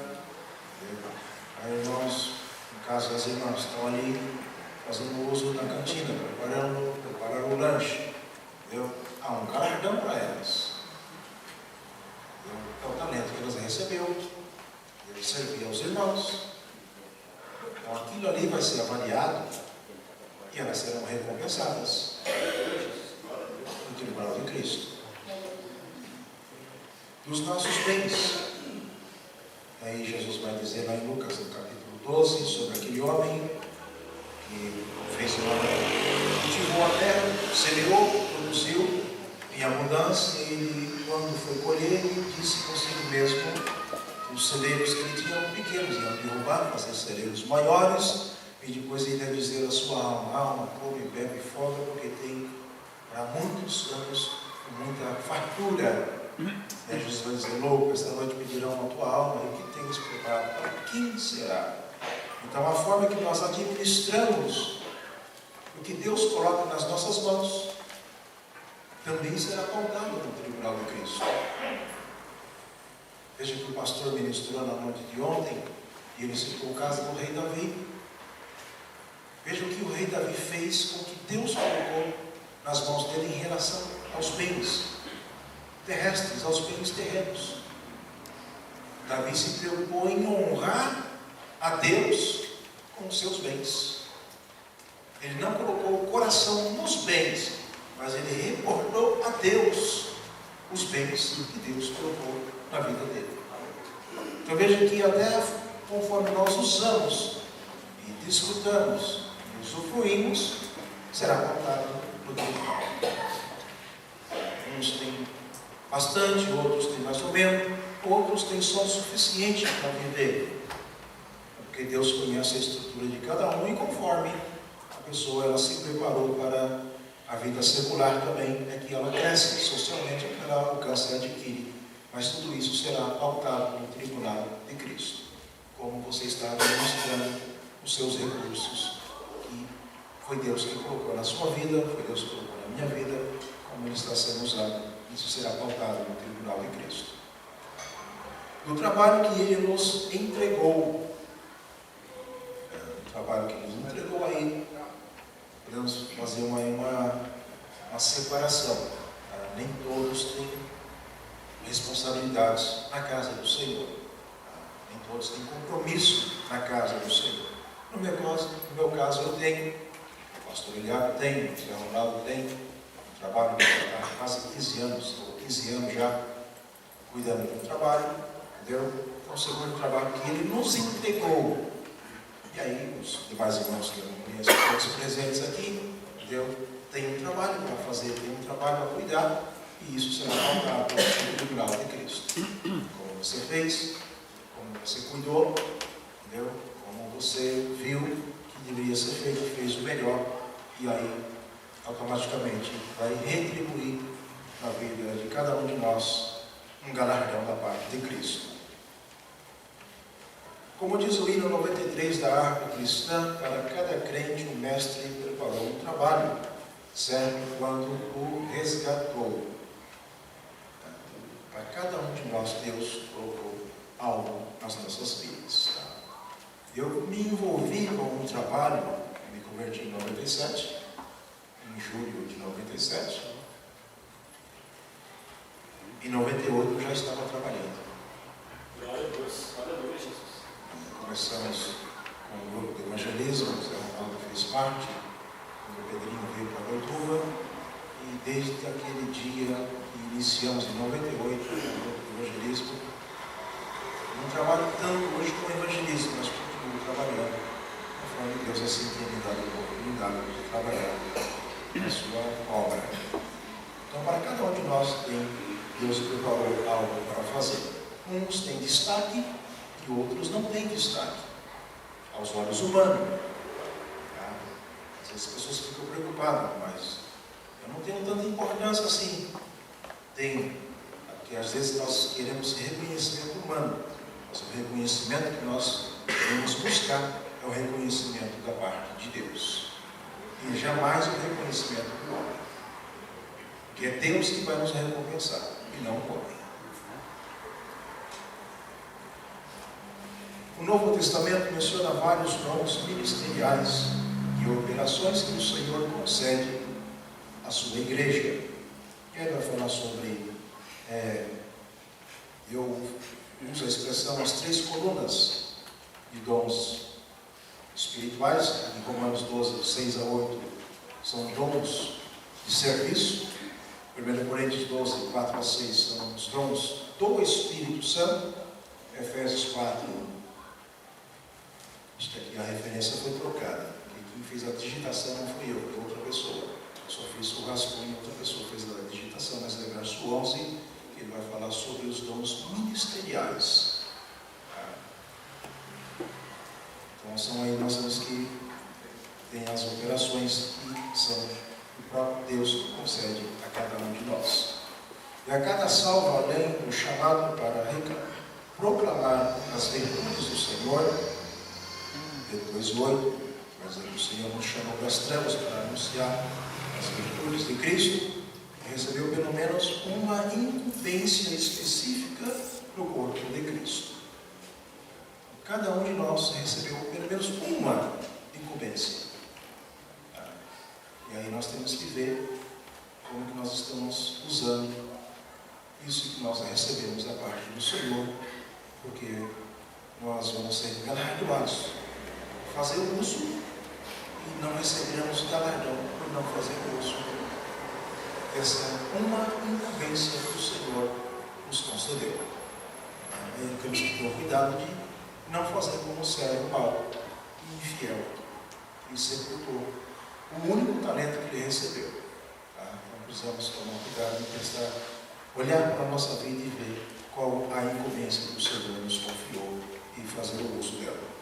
Speaker 1: há irmãos, no caso as irmãs, estão ali fazendo uso da cantina, preparar o lanche, há um galardão para elas. É o talento que elas recebeu, deve servir aos irmãos. Então aquilo ali vai ser avaliado e elas serão recompensadas no tribunal de Cristo. Dos nossos bens. Aí Jesus vai dizer lá em Lucas, no capítulo 12, sobre aquele homem que fez um semeou, produziu em abundância, e ele, quando foi colher, ele disse consigo mesmo: os celeiros que ele tinha eram pequenos, iam derrubar, fazer celeiros maiores, e depois ele ia dizer à sua alma: alma, come, bebe e folga, porque tem para muitos anos muita fartura. E Jesus vai dizer: louco, esta noite pedirão a tua alma, e o que tens preparado? Para quem será? Então, a forma que nós administramos o que Deus coloca nas nossas mãos também será pautado no tribunal de Cristo. Veja que o pastor ministrou na noite de ontem, e ele citou o caso do rei Davi. Veja o que o rei Davi fez com o que Deus colocou nas mãos dele em relação aos bens terrestres, aos bens terrenos. Davi se preocupou em honrar a Deus com os seus bens. Ele não colocou o coração nos bens, mas ele reportou a Deus os bens que Deus colocou na vida dele. Então veja que até conforme nós usamos e desfrutamos e usufruímos, será contado no tribunal. Uns têm bastante, outros têm mais ou menos, outros têm só o suficiente para viver. Porque Deus conhece a estrutura de cada um, e conforme a pessoa ela se preparou para a vida secular também, é que ela cresce socialmente, que ela alcança e adquire. Mas tudo isso será pautado no tribunal de Cristo. Como você está administrando os seus recursos, que foi Deus que colocou na sua vida, foi Deus que colocou na minha vida, como ele está sendo usado, isso será pautado no tribunal de Cristo. Do trabalho que ele nos entregou, aí, podemos fazer uma separação. Nem todos têm responsabilidades na casa do Senhor. Nem todos têm compromisso na casa do Senhor. No meu caso eu tenho, o pastor Eliabe tem, o Zé Ronaldo tem, trabalho há quase 15 anos, estou 15 anos já cuidando do trabalho, entendeu? Então, segundo o trabalho que ele nos entregou. E aí, os demais irmãos que eu não conheço, todos presentes aqui, entendeu? Tem um trabalho para fazer, tem um trabalho para cuidar, e isso será pautado no tribunal de Cristo. Como você fez, como você cuidou, entendeu? Como você viu que deveria ser feito, fez o melhor, e aí, automaticamente, vai retribuir na vida de cada um de nós um galardão da parte de Cristo. Como diz o hino 93 da harpa cristã, para cada crente o mestre preparou um trabalho, certo quando o resgatou. Para cada um de nós, Deus colocou algo nas nossas vidas. Eu me envolvi com um trabalho, me converti em 97, em julho de 97. Em 98 eu já estava trabalhando.
Speaker 2: Glória a Deus, Jesus.
Speaker 1: Começamos com um grupo de evangelismo, o Zé Ronaldo fez parte, o Pedrinho veio para a Boituva, e desde aquele dia que iniciamos em 98 o grupo de evangelismo, não trabalho tanto hoje com evangelismo, mas continuo trabalhando, conforme Deus assim tem me dado a oportunidade de trabalhar na sua obra. Então, para cada um de nós Deus preparou algo para fazer. Uns têm destaque, e outros não têm destaque, aos olhos humanos. Às vezes as pessoas ficam preocupadas, mas eu não tenho tanta importância assim. Tem, porque às vezes nós queremos reconhecimento humano, mas o reconhecimento que nós devemos buscar é o reconhecimento da parte de Deus, e jamais o reconhecimento do homem, porque é Deus que vai nos recompensar, e não o homem. O Novo Testamento menciona vários dons ministeriais e operações que o Senhor concede à sua igreja. Ele vai falar sobre, eu uso a expressão, as 3 colunas de dons espirituais, em Romanos 12, 6 a 8, são dons de serviço. 1 Coríntios 12, 4 a 6, são os dons do Espírito Santo. Efésios 4, aqui a referência foi trocada. Quem fez a digitação não fui eu, foi outra pessoa. só fiz o rascunho, outra pessoa fez a digitação, mas é verso 11, ele vai falar sobre os dons ministeriais. Então são aí nós temos que tem as operações que são o próprio Deus concede a cada um de nós. E a cada salvo, além do chamado para proclamar as virtudes do Senhor, depois 8, mas o Senhor nos chamou das trevas para anunciar as virtudes de Cristo, recebeu pelo menos uma incumbência específica no corpo de Cristo. Cada um de nós recebeu pelo menos uma incumbência. E aí nós temos que ver como que nós estamos usando isso que nós recebemos da parte do Senhor, porque nós vamos ser galardoados. Fazer uso e não receberemos galardão por não fazer uso. Essa é uma incumbência que o Senhor nos concedeu. E temos que ter cuidado de não fazer como o servo mau e infiel e sepultou o único talento que ele recebeu. Então precisamos tomar cuidado e olhar para a nossa vida e ver qual a incumbência que o Senhor nos confiou e fazer o uso dela.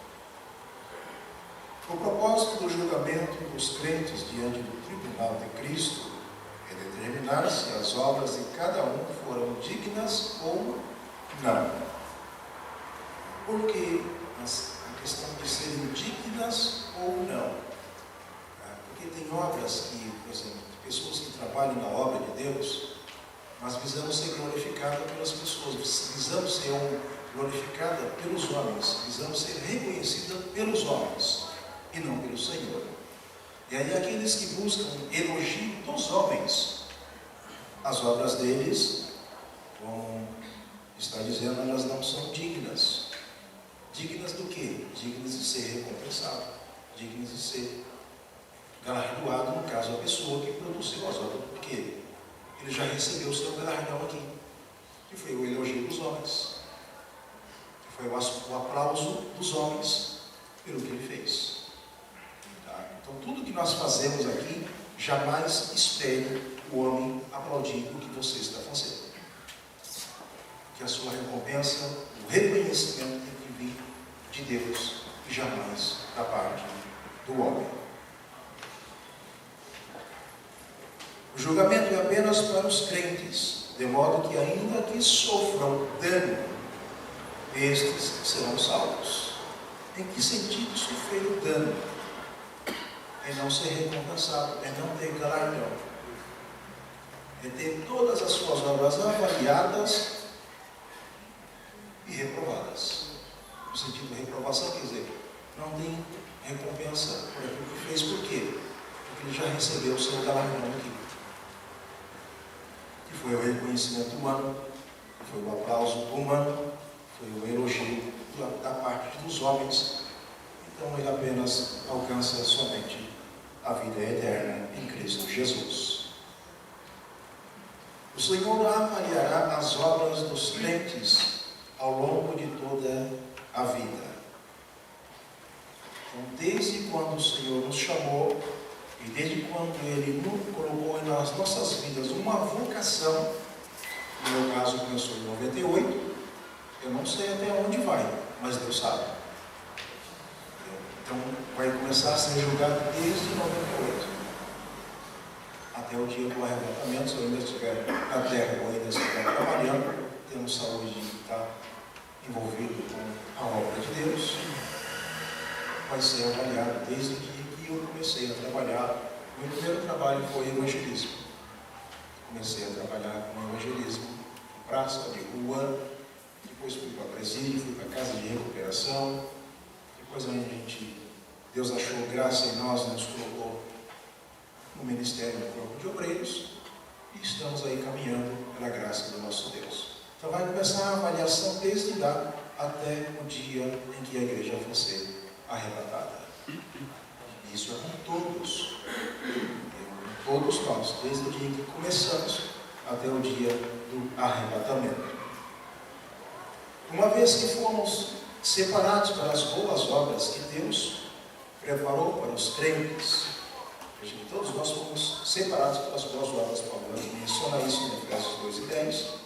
Speaker 1: O propósito do julgamento dos crentes diante do tribunal de Cristo é determinar se as obras de cada um foram dignas ou não. Por que a questão de serem dignas ou não? Porque tem obras que, por exemplo, pessoas que trabalham na obra de Deus, nós visamos ser glorificadas pelas pessoas, visamos ser glorificada pelos homens, visamos ser reconhecida pelos homens e não pelo Senhor. E aí aqueles que buscam elogio dos homens, as obras deles, como está dizendo, elas não são dignas. Dignas do quê? Dignas de ser recompensado, dignas de ser galardoado, no caso, a pessoa que produziu as obras, porque ele já recebeu o seu galardão aqui, que foi o elogio dos homens, que foi o aplauso dos homens pelo que ele fez. Tá? Então, tudo que nós fazemos aqui, jamais espere o homem aplaudir o que você está fazendo. Que a sua recompensa, o reconhecimento tem que vir de Deus e jamais da parte do homem. O julgamento é apenas para os crentes, de modo que ainda que sofram dano, estes serão salvos. Em que sentido sofrer o dano? É não ser recompensado, é não ter galardão, é ter todas as suas obras avaliadas e reprovadas. No sentido de reprovação, quer dizer, não tem recompensa por aquilo que fez. Por quê? Porque ele já recebeu o seu galardão aqui, que foi o reconhecimento humano, que foi o aplauso humano, foi o elogio da parte dos homens. Então ele apenas alcança somente a vida eterna em Cristo Jesus. O Senhor avaliará as obras dos crentes ao longo de toda a vida. Então, desde quando o Senhor nos chamou e desde quando Ele nos colocou nas nossas vidas uma vocação, no meu caso começou em 98, eu não sei até onde vai, mas Deus sabe. Então vai começar a ser julgado desde 98, até o dia do arrebatamento. Se eu ainda estiver na terra ou ainda estiver trabalhando, tendo saúde de estar envolvido com a obra de Deus, vai ser avaliado desde o dia que eu comecei a trabalhar. Meu primeiro trabalho foi evangelismo. Comecei a trabalhar com evangelismo em praça, de rua, depois fui para presídio, fui para casa de recuperação, depois Deus achou graça em nós, nos colocou no ministério do corpo de obreiros e estamos aí caminhando pela graça do nosso Deus. Então vai começar a avaliação desde lá até o dia em que a igreja vai ser arrebatada. Isso é com todos. Todos nós, desde o dia em que começamos até o dia do arrebatamento. Uma vez que fomos separados para as boas obras que Deus preparou para os crentes, Veja que todos nós fomos separados pelas boas obras. Paulo menciona isso em Efésios 2:10.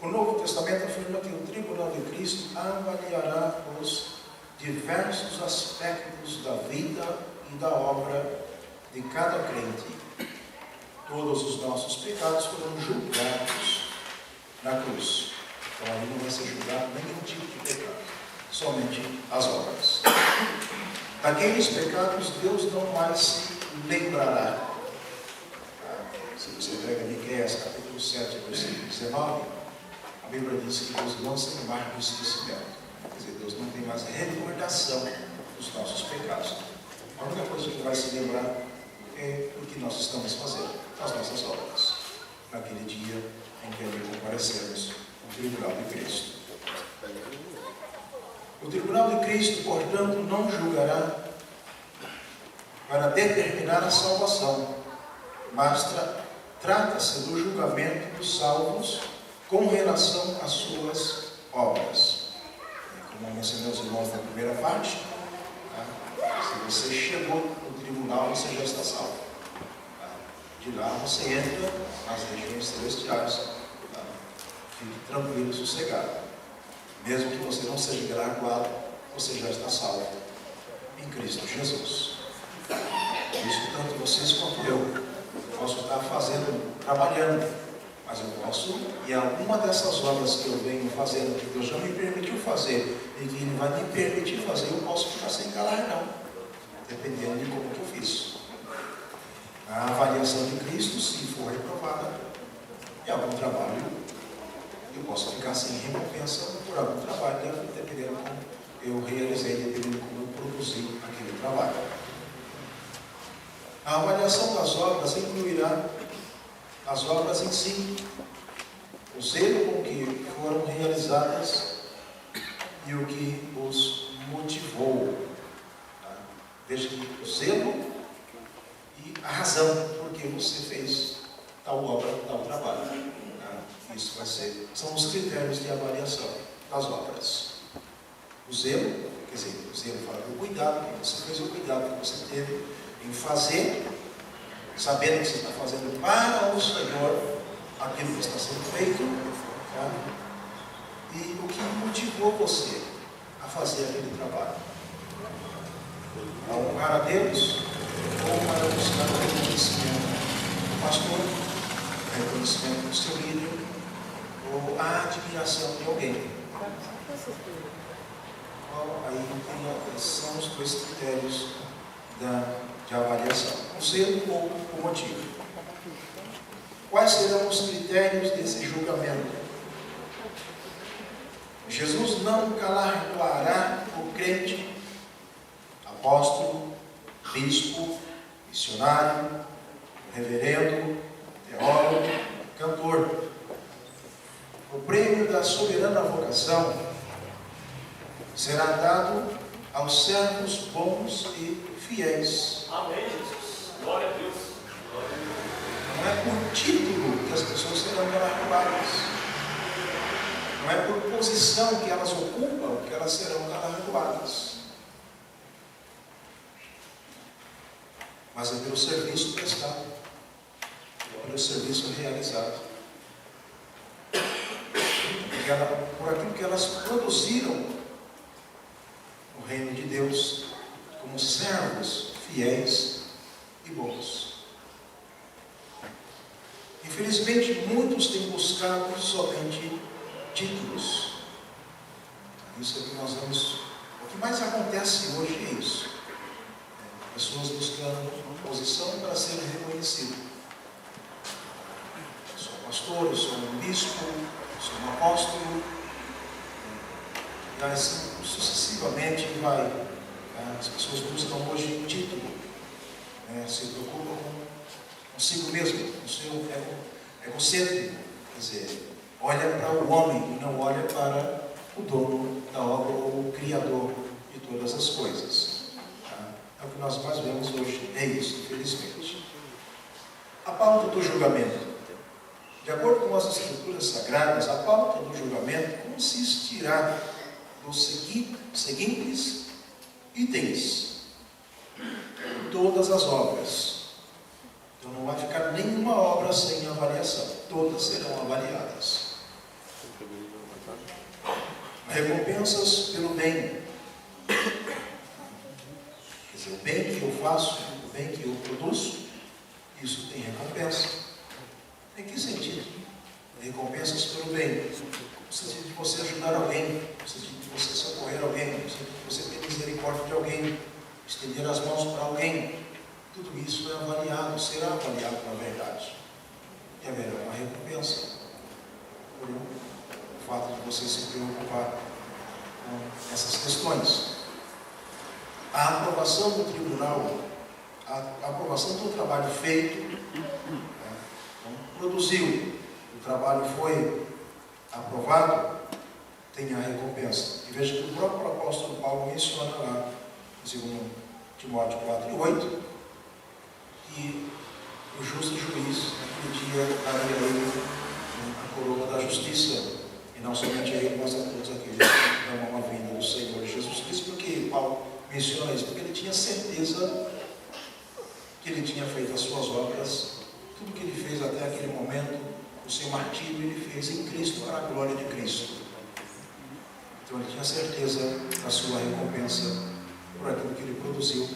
Speaker 1: O Novo Testamento afirma que o tribunal de Cristo avaliará os diversos aspectos da vida e da obra de cada crente. Todos os nossos pecados foram julgados na cruz. Então ali não vai ser julgado nenhum tipo de pecado, somente as obras. Daqueles pecados Deus não mais se lembrará. Se você pega Miqueias capítulo 7, versículo 19, a Bíblia diz que Deus não se lembra do esquecimento. Quer dizer, Deus não tem mais recordação dos nossos pecados. A única coisa que vai se lembrar é o que nós estamos fazendo, as nossas obras, naquele dia em que ali comparecermos no tribunal de Cristo. O tribunal de Cristo, portanto, não julgará para determinar a salvação, mas trata-se do julgamento dos salvos com relação às suas obras. Como mencionei os irmãos na primeira parte, se você chegou no tribunal, você já está salvo. De lá você entra nas regiões celestiais. Fique tranquilo e sossegado. Mesmo que você não seja galardoado, você já está salvo em Cristo Jesus. Por isso, tanto vocês quanto eu posso estar trabalhando, mas eu posso, e alguma dessas obras que eu venho fazendo, que Deus já me permitiu fazer, e que Ele vai me permitir fazer, eu posso ficar sem galardão, dependendo de como que eu fiz. A avaliação de Cristo, se for reprovada, em algum trabalho, eu posso ficar sem recompensa por algum trabalho, dependendo como eu realizei, dependendo como eu produzi aquele trabalho. A avaliação das obras incluirá as obras em si, o zelo com que foram realizadas e o que os motivou. Veja que o zelo e a razão por que você fez tal obra, tal trabalho. Isso são os critérios de avaliação das obras. O zelo, quer dizer, o zelo fala do cuidado que você fez, o cuidado que você teve em fazer, sabendo que você está fazendo para o Senhor aquilo que está sendo feito, e o que motivou você a fazer aquele trabalho. A honrar a Deus ou para buscar o reconhecimento do pastor, o reconhecimento do seu líder, ou a admiração de alguém. Aí são os dois critérios de avaliação: o zelo ou o motivo. Quais serão os critérios desse julgamento? Jesus não galardoará o crente, apóstolo, bispo, missionário, reverendo, teólogo, cantor. O prêmio da soberana vocação será dado aos servos bons e fiéis.
Speaker 2: Amém, Jesus. Glória a Deus.
Speaker 1: Não é por título que as pessoas serão galardoadas. Não é por posição que elas ocupam que elas serão galardoadas. Mas é pelo serviço prestado, pelo serviço realizado. Por aquilo que elas produziram no reino de Deus, como servos fiéis e bons. Infelizmente, muitos têm buscado somente títulos. Isso é que nós vamos. O que mais acontece hoje é isso. Pessoas buscando posição para serem reconhecidas. Eu sou pastor, eu sou um bispo, sou um apóstolo, e assim sucessivamente vai. As pessoas buscam hoje um título, se preocupam consigo mesmo, com o seu egocêntrico, quer dizer, olha para o homem e não olha para o dono da obra ou o criador de todas as coisas. É o que nós mais vemos hoje, é isso, infelizmente. A pauta do julgamento. De acordo com as escrituras sagradas, a pauta do julgamento consistirá dos seguintes itens: todas as obras,
Speaker 3: Não vai ficar nenhuma obra sem avaliação. Todas serão avaliadas. Recompensas pelo bem. Quer dizer, o bem que eu faço, o bem que eu produzo, isso tem recompensa. Em que sentido? Recompensas pelo bem. No sentido de você ajudar alguém, no sentido de você socorrer alguém, no sentido de você ter misericórdia de alguém, estender as mãos para alguém. Tudo isso é avaliado, será avaliado na verdade. E haverá uma recompensa por o fato de você se preocupar com essas questões. A aprovação do tribunal, a aprovação do trabalho feito, produziu, o trabalho foi aprovado, tem a recompensa. E veja que o próprio apóstolo Paulo menciona lá, em 2 Timóteo 4:8, que o justo juiz, naquele dia, daria a ele a coroa da justiça, e não somente a ele, mas a todos aqueles que amam a vinda do Senhor Jesus Cristo. Por que Paulo menciona isso? Porque ele tinha certeza que ele tinha feito as suas obras, tudo que ele fez até aquele momento, o seu martírio, ele fez em Cristo, para a glória de Cristo. Então ele tinha certeza da sua recompensa por aquilo que ele produziu,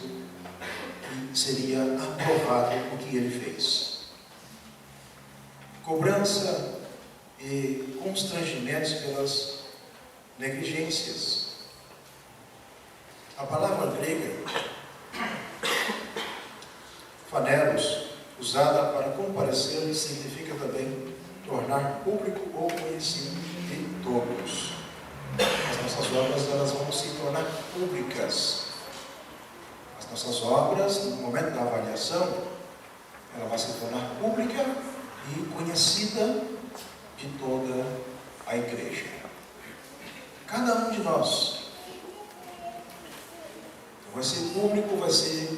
Speaker 3: e seria aprovado o que ele fez. Cobrança e constrangimentos pelas negligências. A palavra grega, faneros, usada para comparecer, significa também tornar público ou conhecido de todos. As nossas obras, elas vão se tornar públicas. As nossas obras, no momento da avaliação, ela vai se tornar pública e conhecida de toda a igreja. Cada um de nós vai ser público, vai ser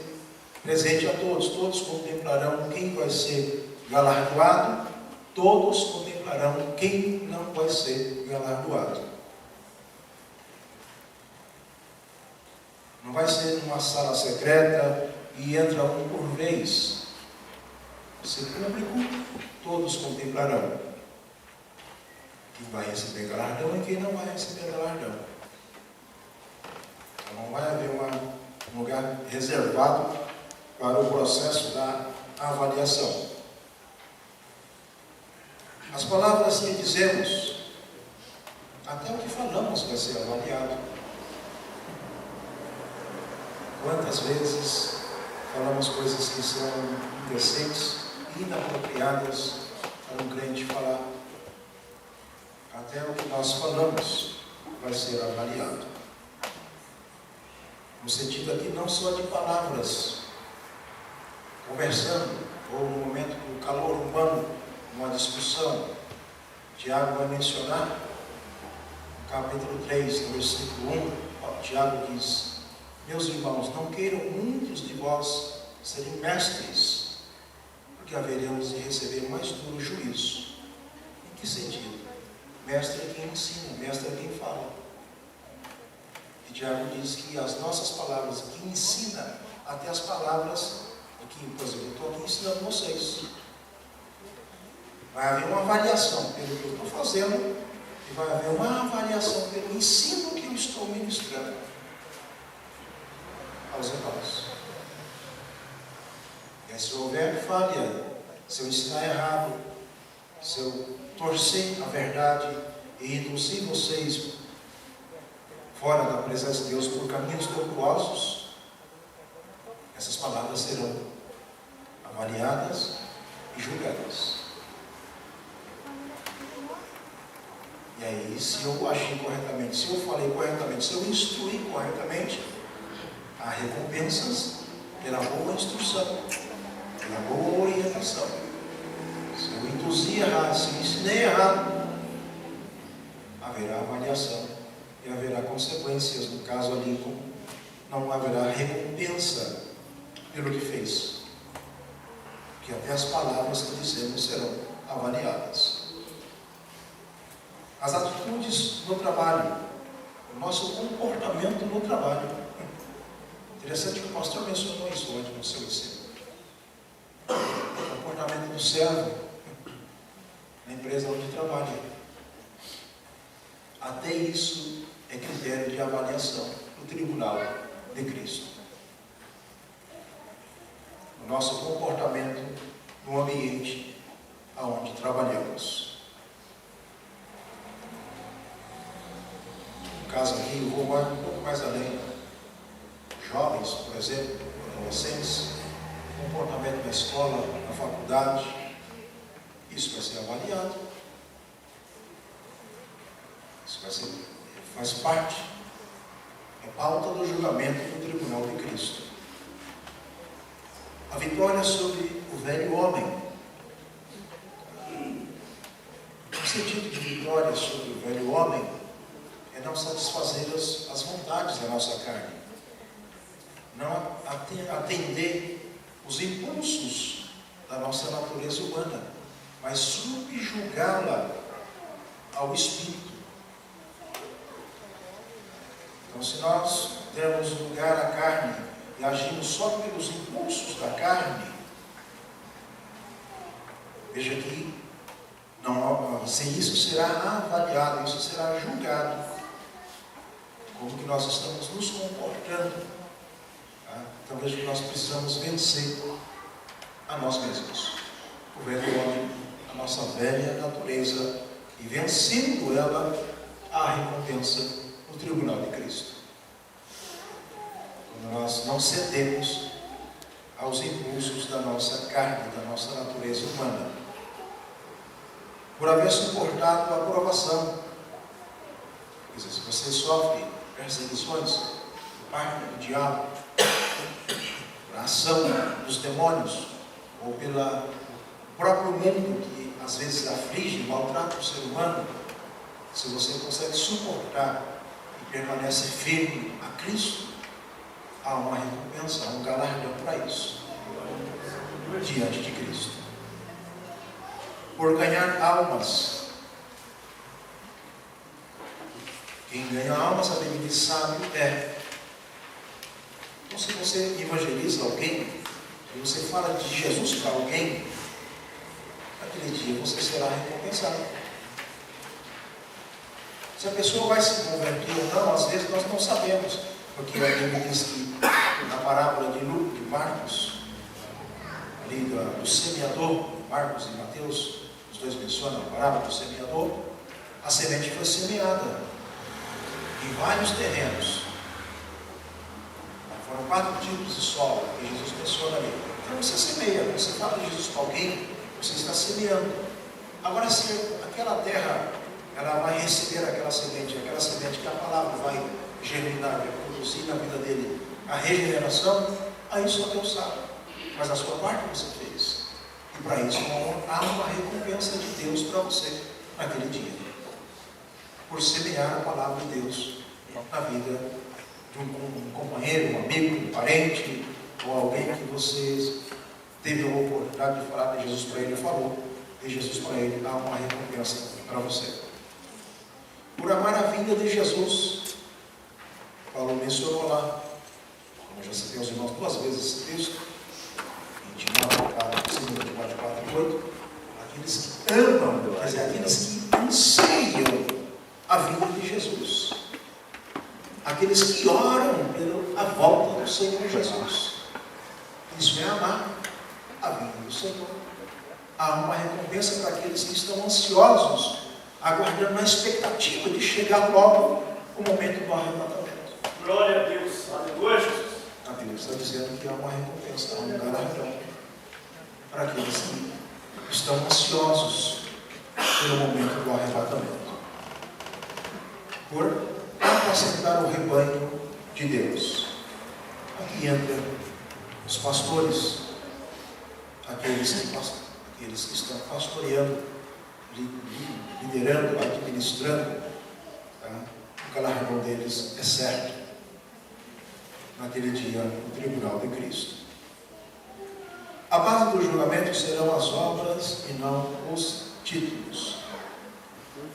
Speaker 3: presente a todos. Todos contemplarão quem vai ser galardoado, todos contemplarão quem não vai ser galardoado. Não vai ser numa sala secreta e entra um por vez. Vai ser público, todos contemplarão. Quem vai receber galardão e quem não vai receber galardão. Então não vai haver um lugar reservado para o processo da avaliação. As palavras que dizemos, até o que falamos vai ser avaliado. Quantas vezes falamos coisas que são indecentes, inapropriadas para um crente falar? Até o que nós falamos vai ser avaliado. No sentido aqui não só de palavras, conversando, ou no momento do calor humano, numa discussão. Tiago vai mencionar, no capítulo 3, no versículo 1, Tiago diz: meus irmãos, não queiram muitos de vós serem mestres, porque haveremos de receber mais duro juízo. Em que sentido? Mestre é quem ensina, mestre é quem fala. E Tiago diz que as nossas palavras, que ensina até as palavras, aqui, por exemplo, eu estou aqui ensinando vocês. Vai haver uma avaliação pelo que eu estou fazendo, e vai haver uma avaliação pelo ensino que eu estou ministrando aos irmãos. E aí, se houver falha, se eu ensinar errado, se eu torcer a verdade e induzir vocês fora da presença de Deus por caminhos tortuosos, essas palavras serão avaliadas e julgadas. E aí, se eu agir corretamente, se eu falei corretamente, se eu instruir corretamente, há recompensas pela boa instrução, pela boa orientação. Se eu induzi errado, se eu ensinei errado, haverá avaliação e haverá consequências. No caso ali, não haverá recompensa pelo que fez, porque até as palavras que dizemos serão avaliadas. As atitudes no trabalho, o nosso comportamento no trabalho. Interessante que o pastor mencionou isso hoje no seu ensino. O servo na empresa onde trabalha. Até isso é critério de avaliação do tribunal de Cristo. O nosso comportamento no ambiente aonde trabalhamos. No caso aqui, eu vou um pouco mais além. Jovens, por exemplo, adolescentes, comportamento na escola, na faculdade, isso vai ser avaliado. Isso faz parte, é pauta do julgamento do tribunal de Cristo. A vitória sobre o velho homem. O sentido de vitória sobre o velho homem é não satisfazer as vontades da nossa carne, não atender os impulsos da nossa natureza humana, mas subjugá-la ao Espírito. Então, se nós dermos lugar à carne e agimos só pelos impulsos da carne, veja que se isso será avaliado, isso será julgado, como que nós estamos nos comportando. Tá? Então veja que nós precisamos vencer a nós mesmos, o velho homem, a nossa velha natureza, e vencendo ela, a recompensa no tribunal de Cristo. Quando nós não cedemos aos impulsos da nossa carne, da nossa natureza humana, por haver suportado a provação. Quer dizer, se você sofre perseguições por parte do diabo, por ação dos demônios, ou pelo próprio mundo que às vezes aflige, maltrata o ser humano, se você consegue suportar e permanece firme a Cristo, há uma recompensa, há um galardão para isso, diante de Cristo. Por ganhar almas. Quem ganha almas, a Bíblia diz, sábio é. Então, se você evangeliza alguém, se você fala de Jesus para alguém, naquele dia você será recompensado. Se a pessoa vai se converter ou não, às vezes nós não sabemos, porque a Bíblia diz que na parábola de Marcos, ali do semeador, Marcos e Mateus, os dois mencionam a parábola do semeador, a semente foi semeada em vários terrenos. Foram 4 tipos de solo que Jesus menciona ali. Então você semeia, você fala de Jesus para alguém, você está semeando. Agora, se aquela terra, ela vai receber aquela semente que a palavra vai germinar, vai produzir na vida dele a regeneração, aí só Deus sabe. Mas a sua parte você fez. E para isso há uma recompensa de Deus para você naquele dia. Por semear a palavra de Deus na vida de um companheiro, um amigo, um parente, ou alguém que você teve a oportunidade de falar de Jesus para ele, falou de Jesus para ele, há uma recompensa para você. Por amar a vinda de Jesus, Paulo mencionou lá, como já citei aos irmãos 2 vezes esse texto, 2 4 e 8, aqueles que amam, quer dizer, aqueles que anseiam a vinda de Jesus, aqueles que oram pela volta do Senhor Jesus. Isso é amar a vinda do Senhor. Há uma recompensa para aqueles que estão ansiosos, aguardando na expectativa de chegar logo o momento do arrebatamento.
Speaker 2: Glória a Deus. Aleluia, Jesus.
Speaker 3: A Bíblia está dizendo que há uma recompensa, há um galardão para aqueles que estão ansiosos pelo momento do arrebatamento, por apacentar o rebanho de Deus. Aqui entra os pastores, aqueles que estão pastoreando, liderando, administrando, tá? O galardão deles é certo naquele dia no tribunal de Cristo. A base do julgamento serão as obras e não os títulos.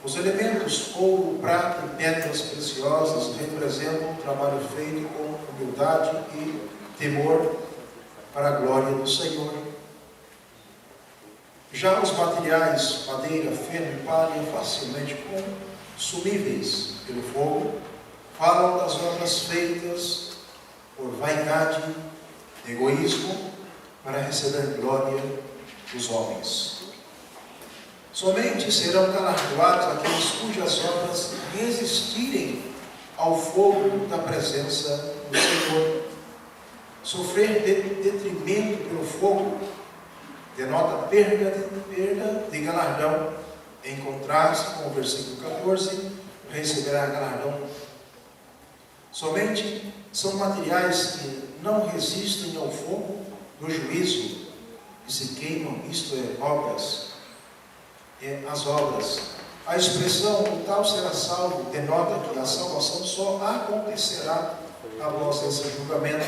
Speaker 3: Os elementos ouro, prata e pedras preciosas representam um trabalho feito com humildade e temor para a glória do Senhor. Já os materiais, madeira, feno e palha, facilmente consumíveis pelo fogo, falam das obras feitas por vaidade, egoísmo, para receber glória dos homens. Somente serão galardoados aqueles cujas obras resistirem ao fogo da presença do Senhor. Sofrer detrimento pelo fogo denota perda de galardão. Em contraste com o versículo 14, receberá galardão. Somente são materiais que não resistem ao fogo do juízo, que se queimam, isto é, obras. As obras. A expressão "o tal será salvo" denota que a salvação só acontecerá após esse julgamento.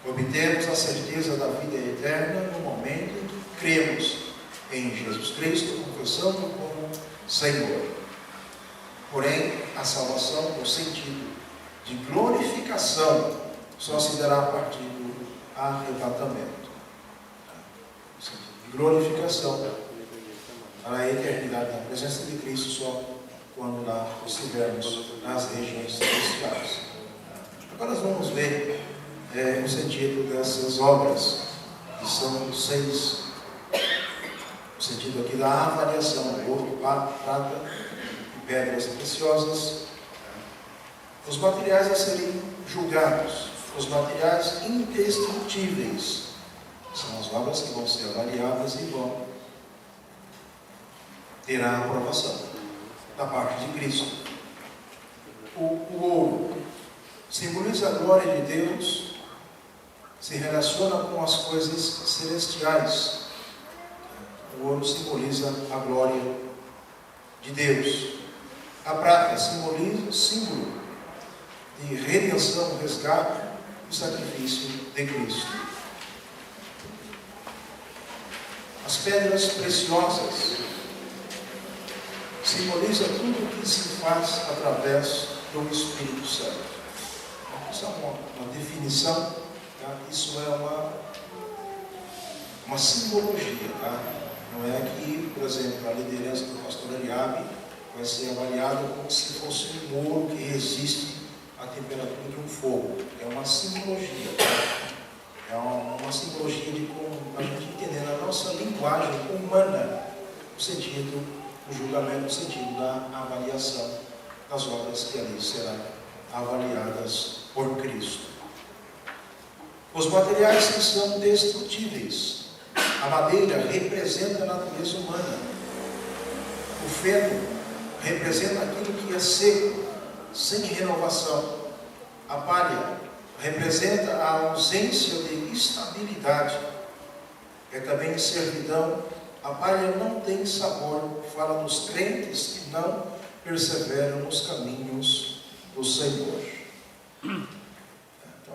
Speaker 3: Obtemos a certeza da vida eterna no momento em que cremos em Jesus Cristo, confessando como Senhor. Porém, a salvação, no sentido de glorificação, só se dará a partir do arrebatamento. No sentido de glorificação, para a eternidade, na presença de Cristo, só quando lá estivermos nas regiões celestiais. Agora nós vamos ver o sentido dessas obras, que são 6. O sentido aqui da avaliação: ouro, prata e pedras preciosas. Os materiais a serem julgados, os materiais indestrutíveis, são as obras que vão ser avaliadas e vão ter a aprovação da parte de Cristo. O ouro simboliza a glória de Deus, se relaciona com as coisas celestiais. O ouro simboliza a glória de Deus. A prata simboliza símbolo de redenção, resgate e sacrifício de Cristo. As pedras preciosas simboliza tudo o que se faz através do Espírito Santo. Isso é uma definição, tá? Isso é uma simbologia, tá? Não é que, por exemplo, a liderança do pastor Eliabe vai ser avaliada como se fosse um ouro que resiste à temperatura de um fogo. É uma simbologia, tá? É uma simbologia de como a gente entender na nossa linguagem humana o sentido do julgamento, no sentido da avaliação das obras que ali serão avaliadas por Cristo. Os materiais que são destrutíveis. A madeira representa a natureza humana. O feno representa aquilo que é seco, sem renovação. A palha representa a ausência de estabilidade. É também servidão. A palha não tem sabor. Fala dos crentes que não perseveram nos caminhos do Senhor. Então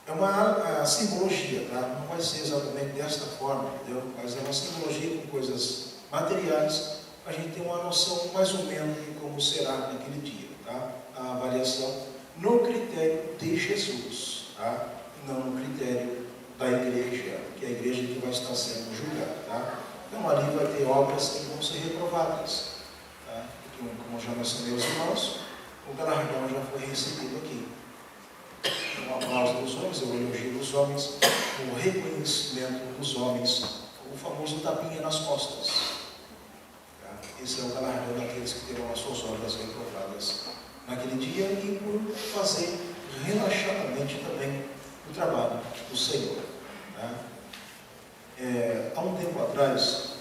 Speaker 3: é uma simbologia, tá? Não vai ser exatamente desta forma, entendeu? Mas é uma simbologia com coisas materiais. A gente tem uma noção mais ou menos de como será naquele dia, tá? A avaliação no critério de Jesus, tá? Não no critério da igreja, que é a igreja que vai estar sendo julgada, tá? Então ali vai ter obras que vão ser reprovadas, tá? Porque, como já mencionei os irmãos, o galardão já foi recebido aqui. Um aplauso dos homens, o elogio dos homens, o reconhecimento dos homens, o famoso tapinha nas costas. Tá? Esse é o galardão daqueles que terão as suas obras reprovadas naquele dia e por fazer relaxadamente também o trabalho do Senhor. Tá? Há um tempo atrás,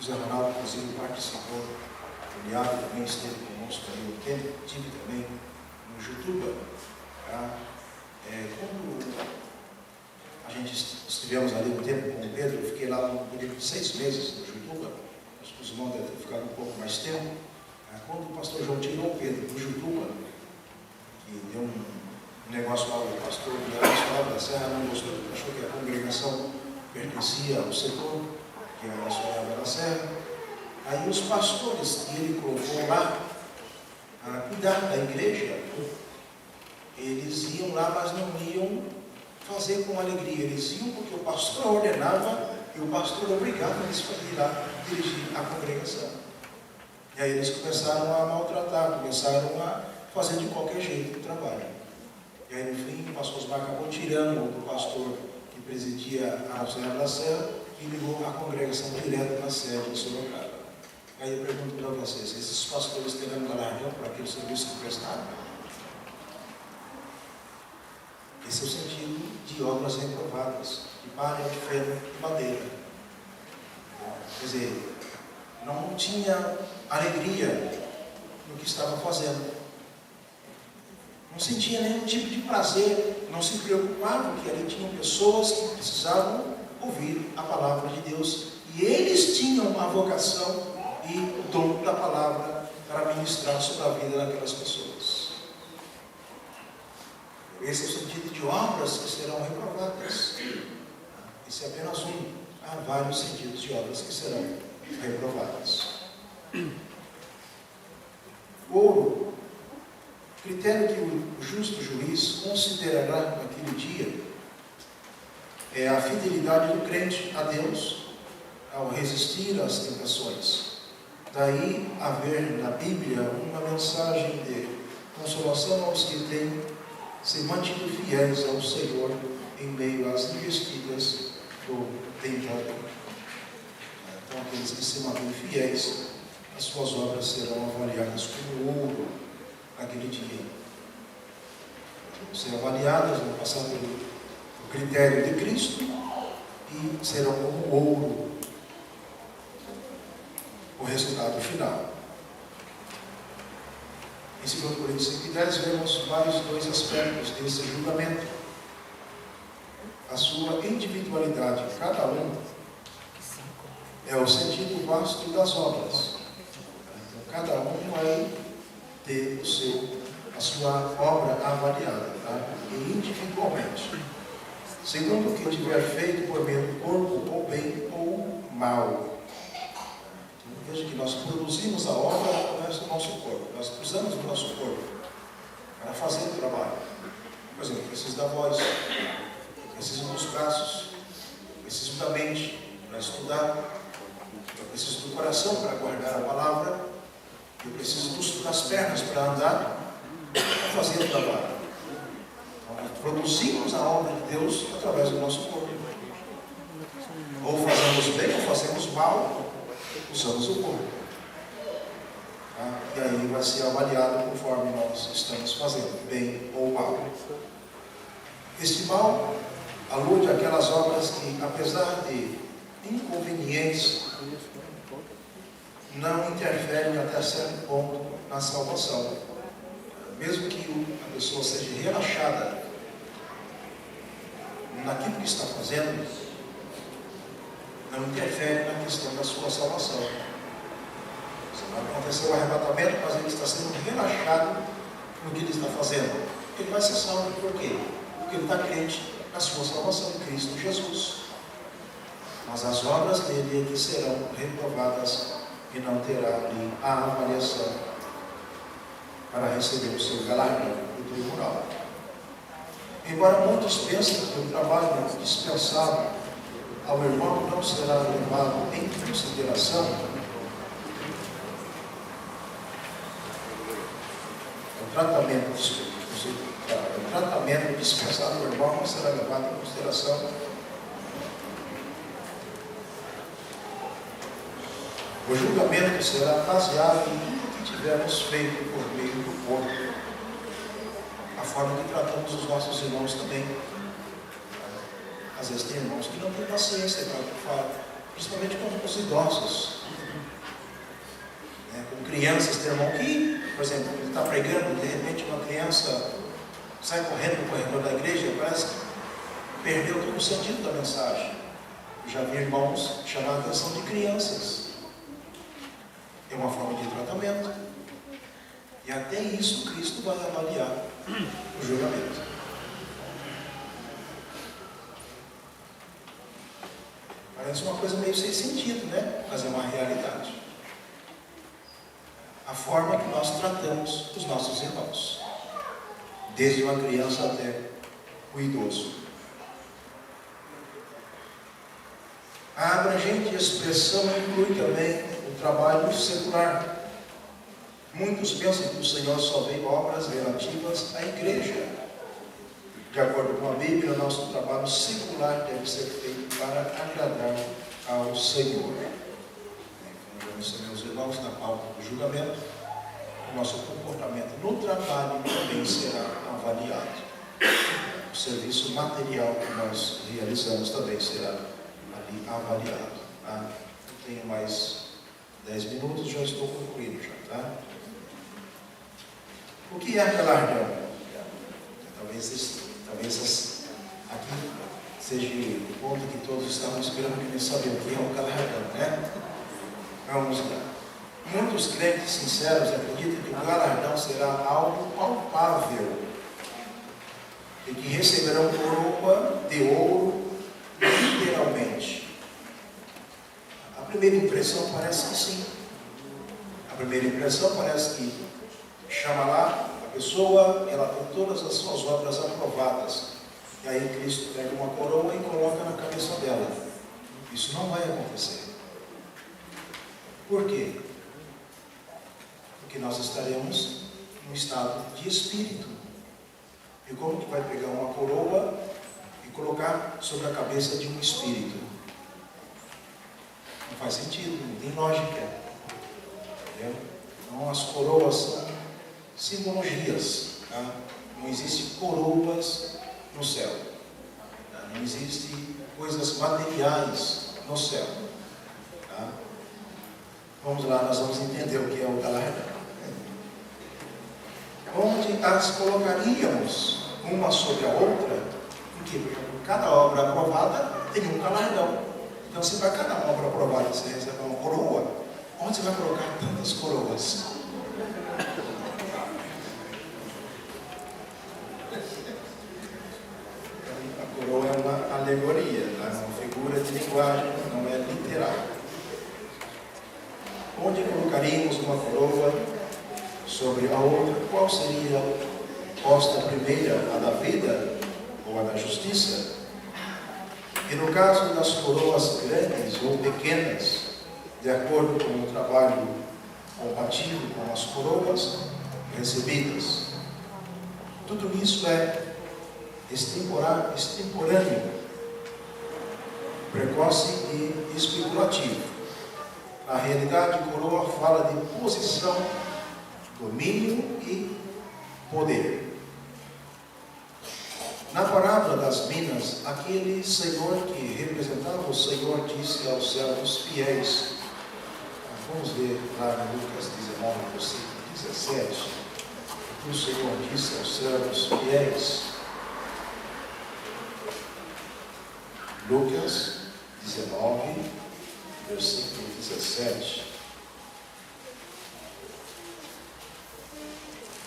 Speaker 3: o Zé Ronaldo, inclusive, participou, o Liado também esteve conosco ali no tempo, tive também no Jutuba. Tá? Quando a gente estivemos ali um tempo com o Pedro, eu fiquei lá um período de 6 meses no Jutuba, acho que os irmãos devem ter ficado um pouco mais tempo. Quando o pastor João tirou o Pedro do Jutuba, que deu um negócio lá, o pastor da Serra não gostou, achou que a congregação pertencia ao setor, que era a sua da Serra. Aí os pastores que ele colocou lá a cuidar da igreja, eles iam lá, mas não iam fazer com alegria. Eles iam porque o pastor ordenava e o pastor obrigava eles a ir lá dirigir a congregação. E aí eles começaram a maltratar, começaram a fazer de qualquer jeito o trabalho. E aí no fim o pastor Osmar acabou tirando o pastor que presidia a Serra da Serra e ligou a congregação direto na sede de Sorocaba. Aí eu pergunto para vocês, esses pastores terão galardão para aquele serviço que prestaram? Esse é o sentido de obras reprovadas, de palha, de ferro e madeira. Quer dizer, não tinha alegria no que estava fazendo. Não sentia nenhum tipo de prazer, não se preocupava que ali tinham pessoas que precisavam ouvir a palavra de Deus. E eles tinham a vocação e o dom da palavra para ministrar sobre a vida daquelas pessoas. Esse é o sentido de obras que serão reprovadas. Esse é apenas um. Há vários sentidos de obras que serão reprovadas. Ouro, critério que o justo juiz considerará naquele dia é a fidelidade do crente a Deus ao resistir às tentações. Daí haver na Bíblia uma mensagem de consolação aos que têm se mantido fiéis ao Senhor em meio às investidas do tentador. Então, aqueles que se mantêm fiéis, as suas obras serão avaliadas como ouro naquele dia. Vão ser avaliadas, vão passar pelo critério de Cristo e serão como ouro o resultado final. Em 2 Coríntios 5:10 vemos dois aspectos desse julgamento. A sua individualidade, cada um, é o sentido vasto das obras. Então, cada um vai ter a sua obra avaliada, tá? E individualmente. Segundo o que tiver feito por meio do corpo, ou bem ou mal. Então, veja que nós produzimos a obra através do nosso corpo. Nós usamos o nosso corpo para fazer o trabalho. Por exemplo, eu preciso da voz, eu preciso dos braços, eu preciso da mente para estudar, eu preciso do coração para guardar a palavra, eu preciso das pernas para andar, para fazer o trabalho. Então, nós produzimos a obra de Deus através do nosso corpo. Ou fazemos bem, ou fazemos mal, usamos o corpo. Tá? E aí vai ser avaliado conforme nós estamos fazendo, bem ou mal. Este mal alude àquelas obras que, apesar de inconvenientes, não interferem até certo ponto na salvação. Mesmo que a pessoa seja relaxada naquilo que está fazendo, não interfere na questão da sua salvação. Aconteceu o arrebatamento, mas ele está sendo relaxado no que ele está fazendo. Ele vai ser salvo por quê? Porque ele está crente na sua salvação em Cristo Jesus. Mas as obras dele é que serão reprovadas e não terá ali a avaliação para receber o seu galardão do tribunal. Embora muitos pensem que o trabalho dispensado ao irmão não será levado em consideração, o tratamento dispensado ao irmão não será levado em consideração. O julgamento será baseado em tudo que tivermos feito por meio do corpo, a forma que tratamos os nossos irmãos também. Às vezes tem irmãos que não têm paciência para o que falam, principalmente com os idosos. Com crianças, tem irmão que, por exemplo, ele está pregando, de repente uma criança sai correndo no corredor da igreja, parece que perdeu todo o sentido da mensagem. Eu já vi irmãos chamar a atenção de crianças. É uma forma de tratamento. E até isso Cristo vai avaliar no julgamento. Parece uma coisa meio sem sentido, né? Mas é uma realidade. A forma que nós tratamos os nossos irmãos, desde uma criança até o idoso. A abrangente expressão inclui também o trabalho secular. Muitos pensam que o Senhor só vê obras relativas à igreja. De acordo com a Bíblia, nosso trabalho secular deve ser feito para agradar ao Senhor. Vamos, meus irmãos, na pauta do julgamento, o nosso comportamento no trabalho também será avaliado. O serviço material que nós realizamos também será ali avaliado. Tá? Eu tenho mais 10 minutos, já estou concluindo já, tá? O que é galardão? Talvez aqui seja o ponto que todos estavam esperando que saber o que é o galardão, né? Vamos lá. Muitos crentes sinceros acreditam que o galardão será algo palpável e que receberão coroa de ouro literalmente. A primeira impressão parece que sim. A primeira impressão parece que chama lá a pessoa, ela tem todas as suas obras aprovadas. E aí Cristo pega uma coroa e coloca na cabeça dela. Isso não vai acontecer. Por quê? Porque nós estaremos num estado de espírito. E como que vai pegar uma coroa e colocar sobre a cabeça de um espírito? Não faz sentido, não tem lógica. Entendeu? Então as coroas são simbologias. Tá? Não existem coroas no céu. Tá? Não existem coisas materiais no céu. Tá? Vamos lá, nós vamos entender o que é o galardão. Onde as colocaríamos uma sobre a outra? Por quê? Porque cada obra aprovada tem um galardão. Então, se para cada obra aprovada você recebe uma coroa, onde você vai colocar tantas coroas? A coroa é uma alegoria, tá? É uma figura de linguagem, não é literal. Onde colocaríamos uma coroa sobre a outra? Qual seria posta primeira, a da vida ou a da justiça? E no caso das coroas grandes ou pequenas, de acordo com o trabalho compatível com as coroas recebidas, tudo isso é extemporâneo, precoce e especulativo. Na realidade, coroa fala de posição, domínio e poder. Na parábola das minas, aquele senhor que representava o Senhor disse aos servos fiéis. Vamos ver lá em Lucas 19, versículo 17. O Senhor disse aos servos fiéis. Lucas 19, versículo 17.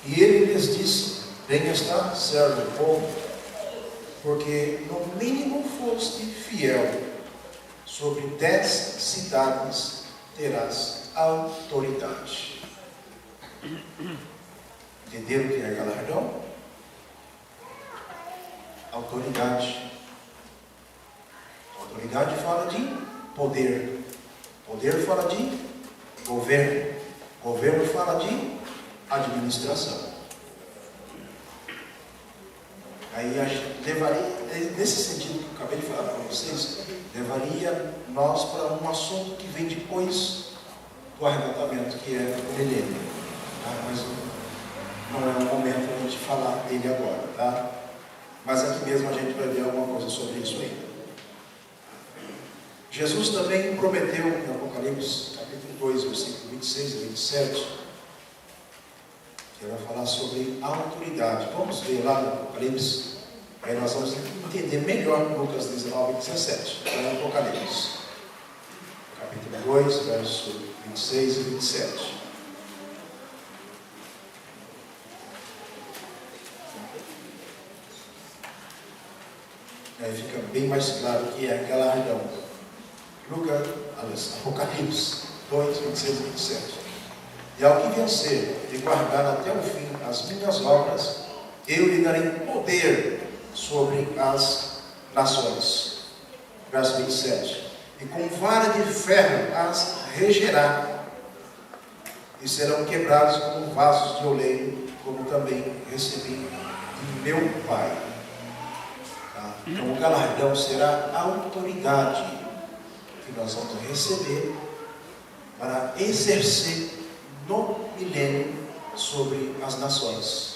Speaker 3: E ele lhes disse: bem está, servo bom, porque no mínimo foste fiel, sobre 10 cidades terás autoridade. Entenderam o que é galardão? Autoridade. Autoridade fala de poder. Poder fala de governo. Governo fala de administração. Aí a gente levaria, nesse sentido que eu acabei de falar para vocês, levaria nós para um assunto que vem depois do arrebatamento, que é o milênio. Tá? Mas não é o momento de a gente falar dele agora. Tá? Mas aqui mesmo a gente vai ver alguma coisa sobre isso ainda. Jesus também prometeu em Apocalipse, capítulo 2, versículo 26 e 27, que vai falar sobre a autoridade. Vamos ver lá no Apocalipse, aí nós vamos entender melhor Lucas 19 e 17, lá no Apocalipse. Capítulo 2, verso 26 e 27. Aí fica bem mais claro que é galardão. Apocalipse 2, 26 e 27. E ao que vencer e guardar até o fim as minhas obras, eu lhe darei poder sobre as nações. Verso 27. e com vara de ferro as regerá, e serão quebrados como vasos de oleiro, como também recebi de meu Pai. Tá? Então o galardão será a autoridade que nós vamos receber para exercer no milênio sobre as nações.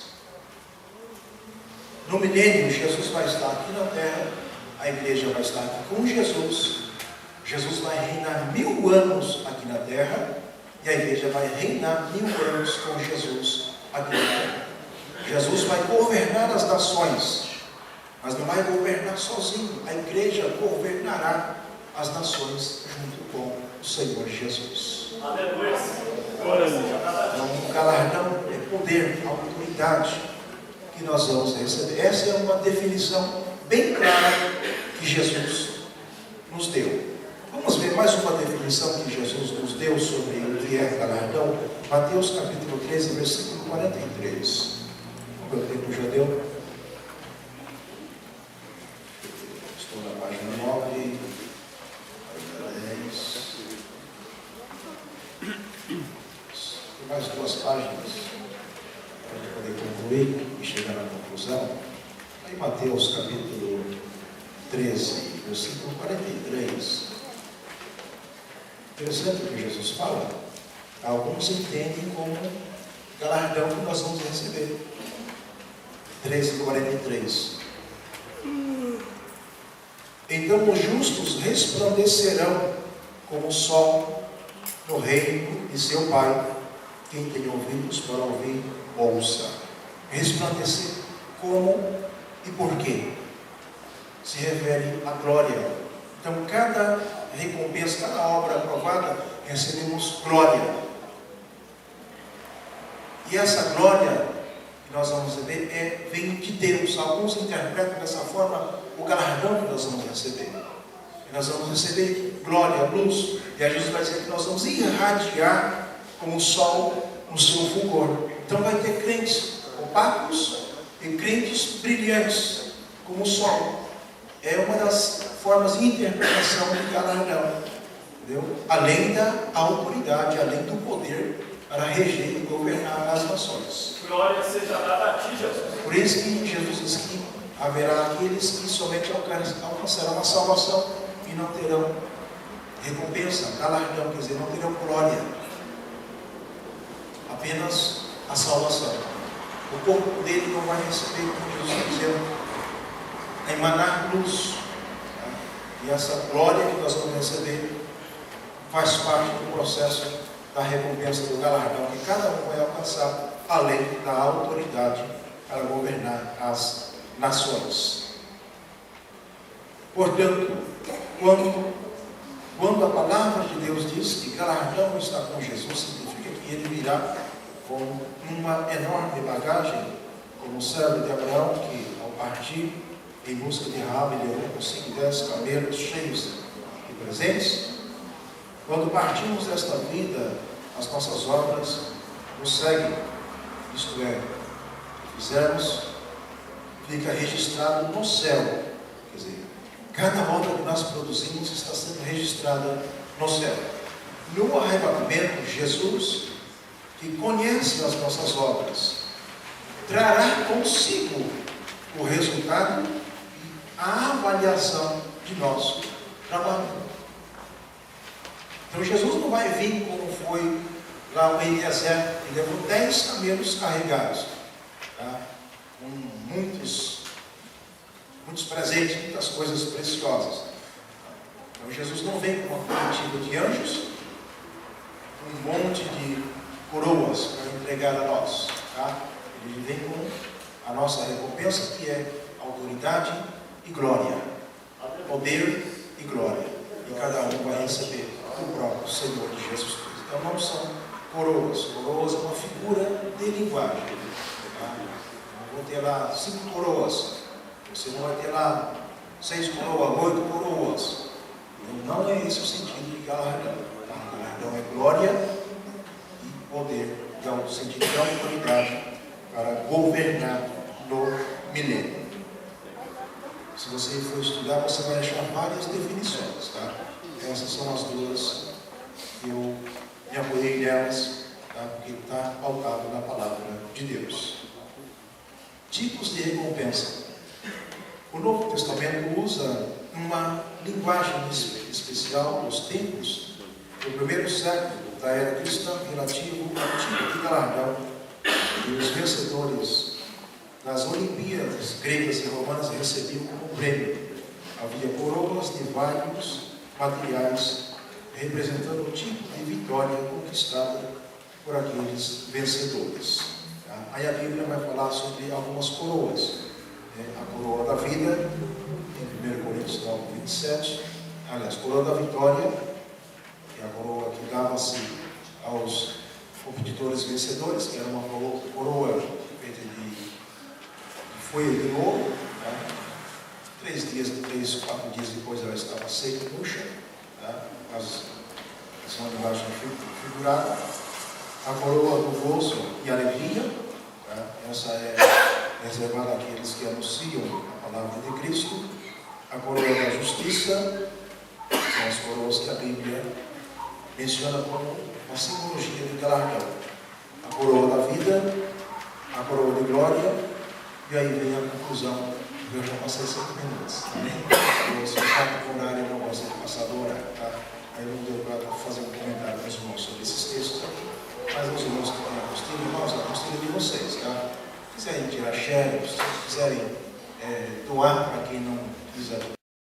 Speaker 3: No milênio, Jesus vai estar aqui na terra, a igreja vai estar aqui com Jesus. Jesus vai reinar 1000 anos aqui na terra, e a igreja vai reinar 1000 anos com Jesus aqui na terra. Jesus vai governar as nações, mas não vai governar sozinho. A igreja governará as nações junto com o Senhor Jesus.
Speaker 2: Aleluia. Glória seja dada a ti.
Speaker 3: Então, o galardão é poder, autoridade que nós vamos receber. Essa é uma definição bem clara que Jesus nos deu. Vamos ver mais uma definição que Jesus nos deu sobre o que é galardão. Mateus capítulo 13, versículo 43. O meu tempo já deu. Estou na página 9, página 10. Tem mais 2 páginas para a gente poder concluir e chegar na conclusão. Aí Mateus capítulo 13, versículo 43. Interessante o que Jesus fala. Alguns entendem como galardão que nós vamos receber. 13:43. Então os justos resplandecerão como o sol no reino de seu Pai. Quem tem ouvidos para ouvir, ouça. Resplandecer como e por quê? Se refere à glória. Então cada recompensa, cada obra aprovada, recebemos glória. E essa glória que nós vamos receber vem de Deus. Alguns interpretam dessa forma o galardão que nós vamos receber. E nós vamos receber glória, luz. E a Jesus vai dizer que nós vamos irradiar como o sol no seu fulgor. Então vai ter crentes opacos e crentes brilhantes, como o sol. É uma das formas de interpretação de galardão. Entendeu? Além da autoridade, além do poder para reger e governar as nações.
Speaker 2: Glória seja dada a ti, Jesus.
Speaker 3: Por isso que Jesus diz que haverá aqueles que somente alcançarão a salvação e não terão recompensa, galardão, quer dizer, não terão glória. Apenas a salvação. O corpo dele não vai receber, como Jesus está dizendo, emanar luz. E essa glória que nós vamos receber faz parte do processo da recompensa do galardão que cada um vai alcançar, além da autoridade para governar as nações. Portanto, quando a palavra de Deus diz que galardão está com Jesus, significa que ele virá com uma enorme bagagem, como o servo de Abraão, que ao partir em busca de Raabe levou consigo 10 camelos cheios de presentes. Quando partimos desta vida, as nossas obras nos seguem, isto é, fizermos, fica registrado no céu. Quer dizer, cada obra que nós produzimos está sendo registrada no céu. No arrebatamento, Jesus, que conhece as nossas obras, trará consigo o resultado e a avaliação de nosso trabalho. Então Jesus não vai vir como foi lá o Eliezer, que levou 10 camelos carregados, tá? Com muitos presentes, muitas coisas preciosas. Então Jesus não vem com uma comitiva de anjos, um monte de coroas para entregar a nós, tá? Ele vem com a nossa recompensa, que é autoridade e glória, poder e glória, e cada um vai receber o próprio Senhor de Jesus Cristo. Então não são coroas. Coroas é uma figura de linguagem. Tá? Não vou ter lá 5 coroas. Você não vai ter lá 6 coroas, 8 coroas. Então, não é esse o sentido de galardão. Tá? Galardão é glória e poder, então, o sentido de autoridade para governar no milênio. Se você for estudar, você vai achar várias definições, tá? essas são as duas que eu me apoiei nelas, tá? Porque está pautado na palavra de Deus. Tipos de recompensa. O Novo Testamento usa uma linguagem especial dos tempos do primeiro século da era cristã relativo ao tipo de galardão que os vencedores das Olimpíadas gregas e romanas recebiam como prêmio. Havia coroas de vários materiais representando o tipo de vitória conquistada por aqueles vencedores. Tá? Aí a Bíblia vai falar sobre algumas coroas. A coroa da vida, em 1 Coríntios 9, 27. Aliás, coroa da vitória, que é a coroa que dava-se aos competidores vencedores, que era uma coroa feita de folha de ouro. Tá? 4 dias depois ela estava seca e murcha. Tá? Essa é uma linguagem figurada. A coroa do gozo e alegria. Tá? Essa é reservada àqueles que anunciam a palavra de Cristo. A coroa da justiça. São as coroas que a Bíblia menciona como uma simbologia de galardão. A coroa da vida, a coroa de glória, e aí vem a conclusão. Eu já passei 5 minutos. Se eu faço por horário, eu não gosto de passar do horário. Tá? Aí não deu para fazer um comentário com os irmãos sobre esses textos aqui. Mas os irmãos que têm a apostila, irmãos, a apostila de vocês. Tá? Se quiserem tirar share, se quiserem doar para quem não quiser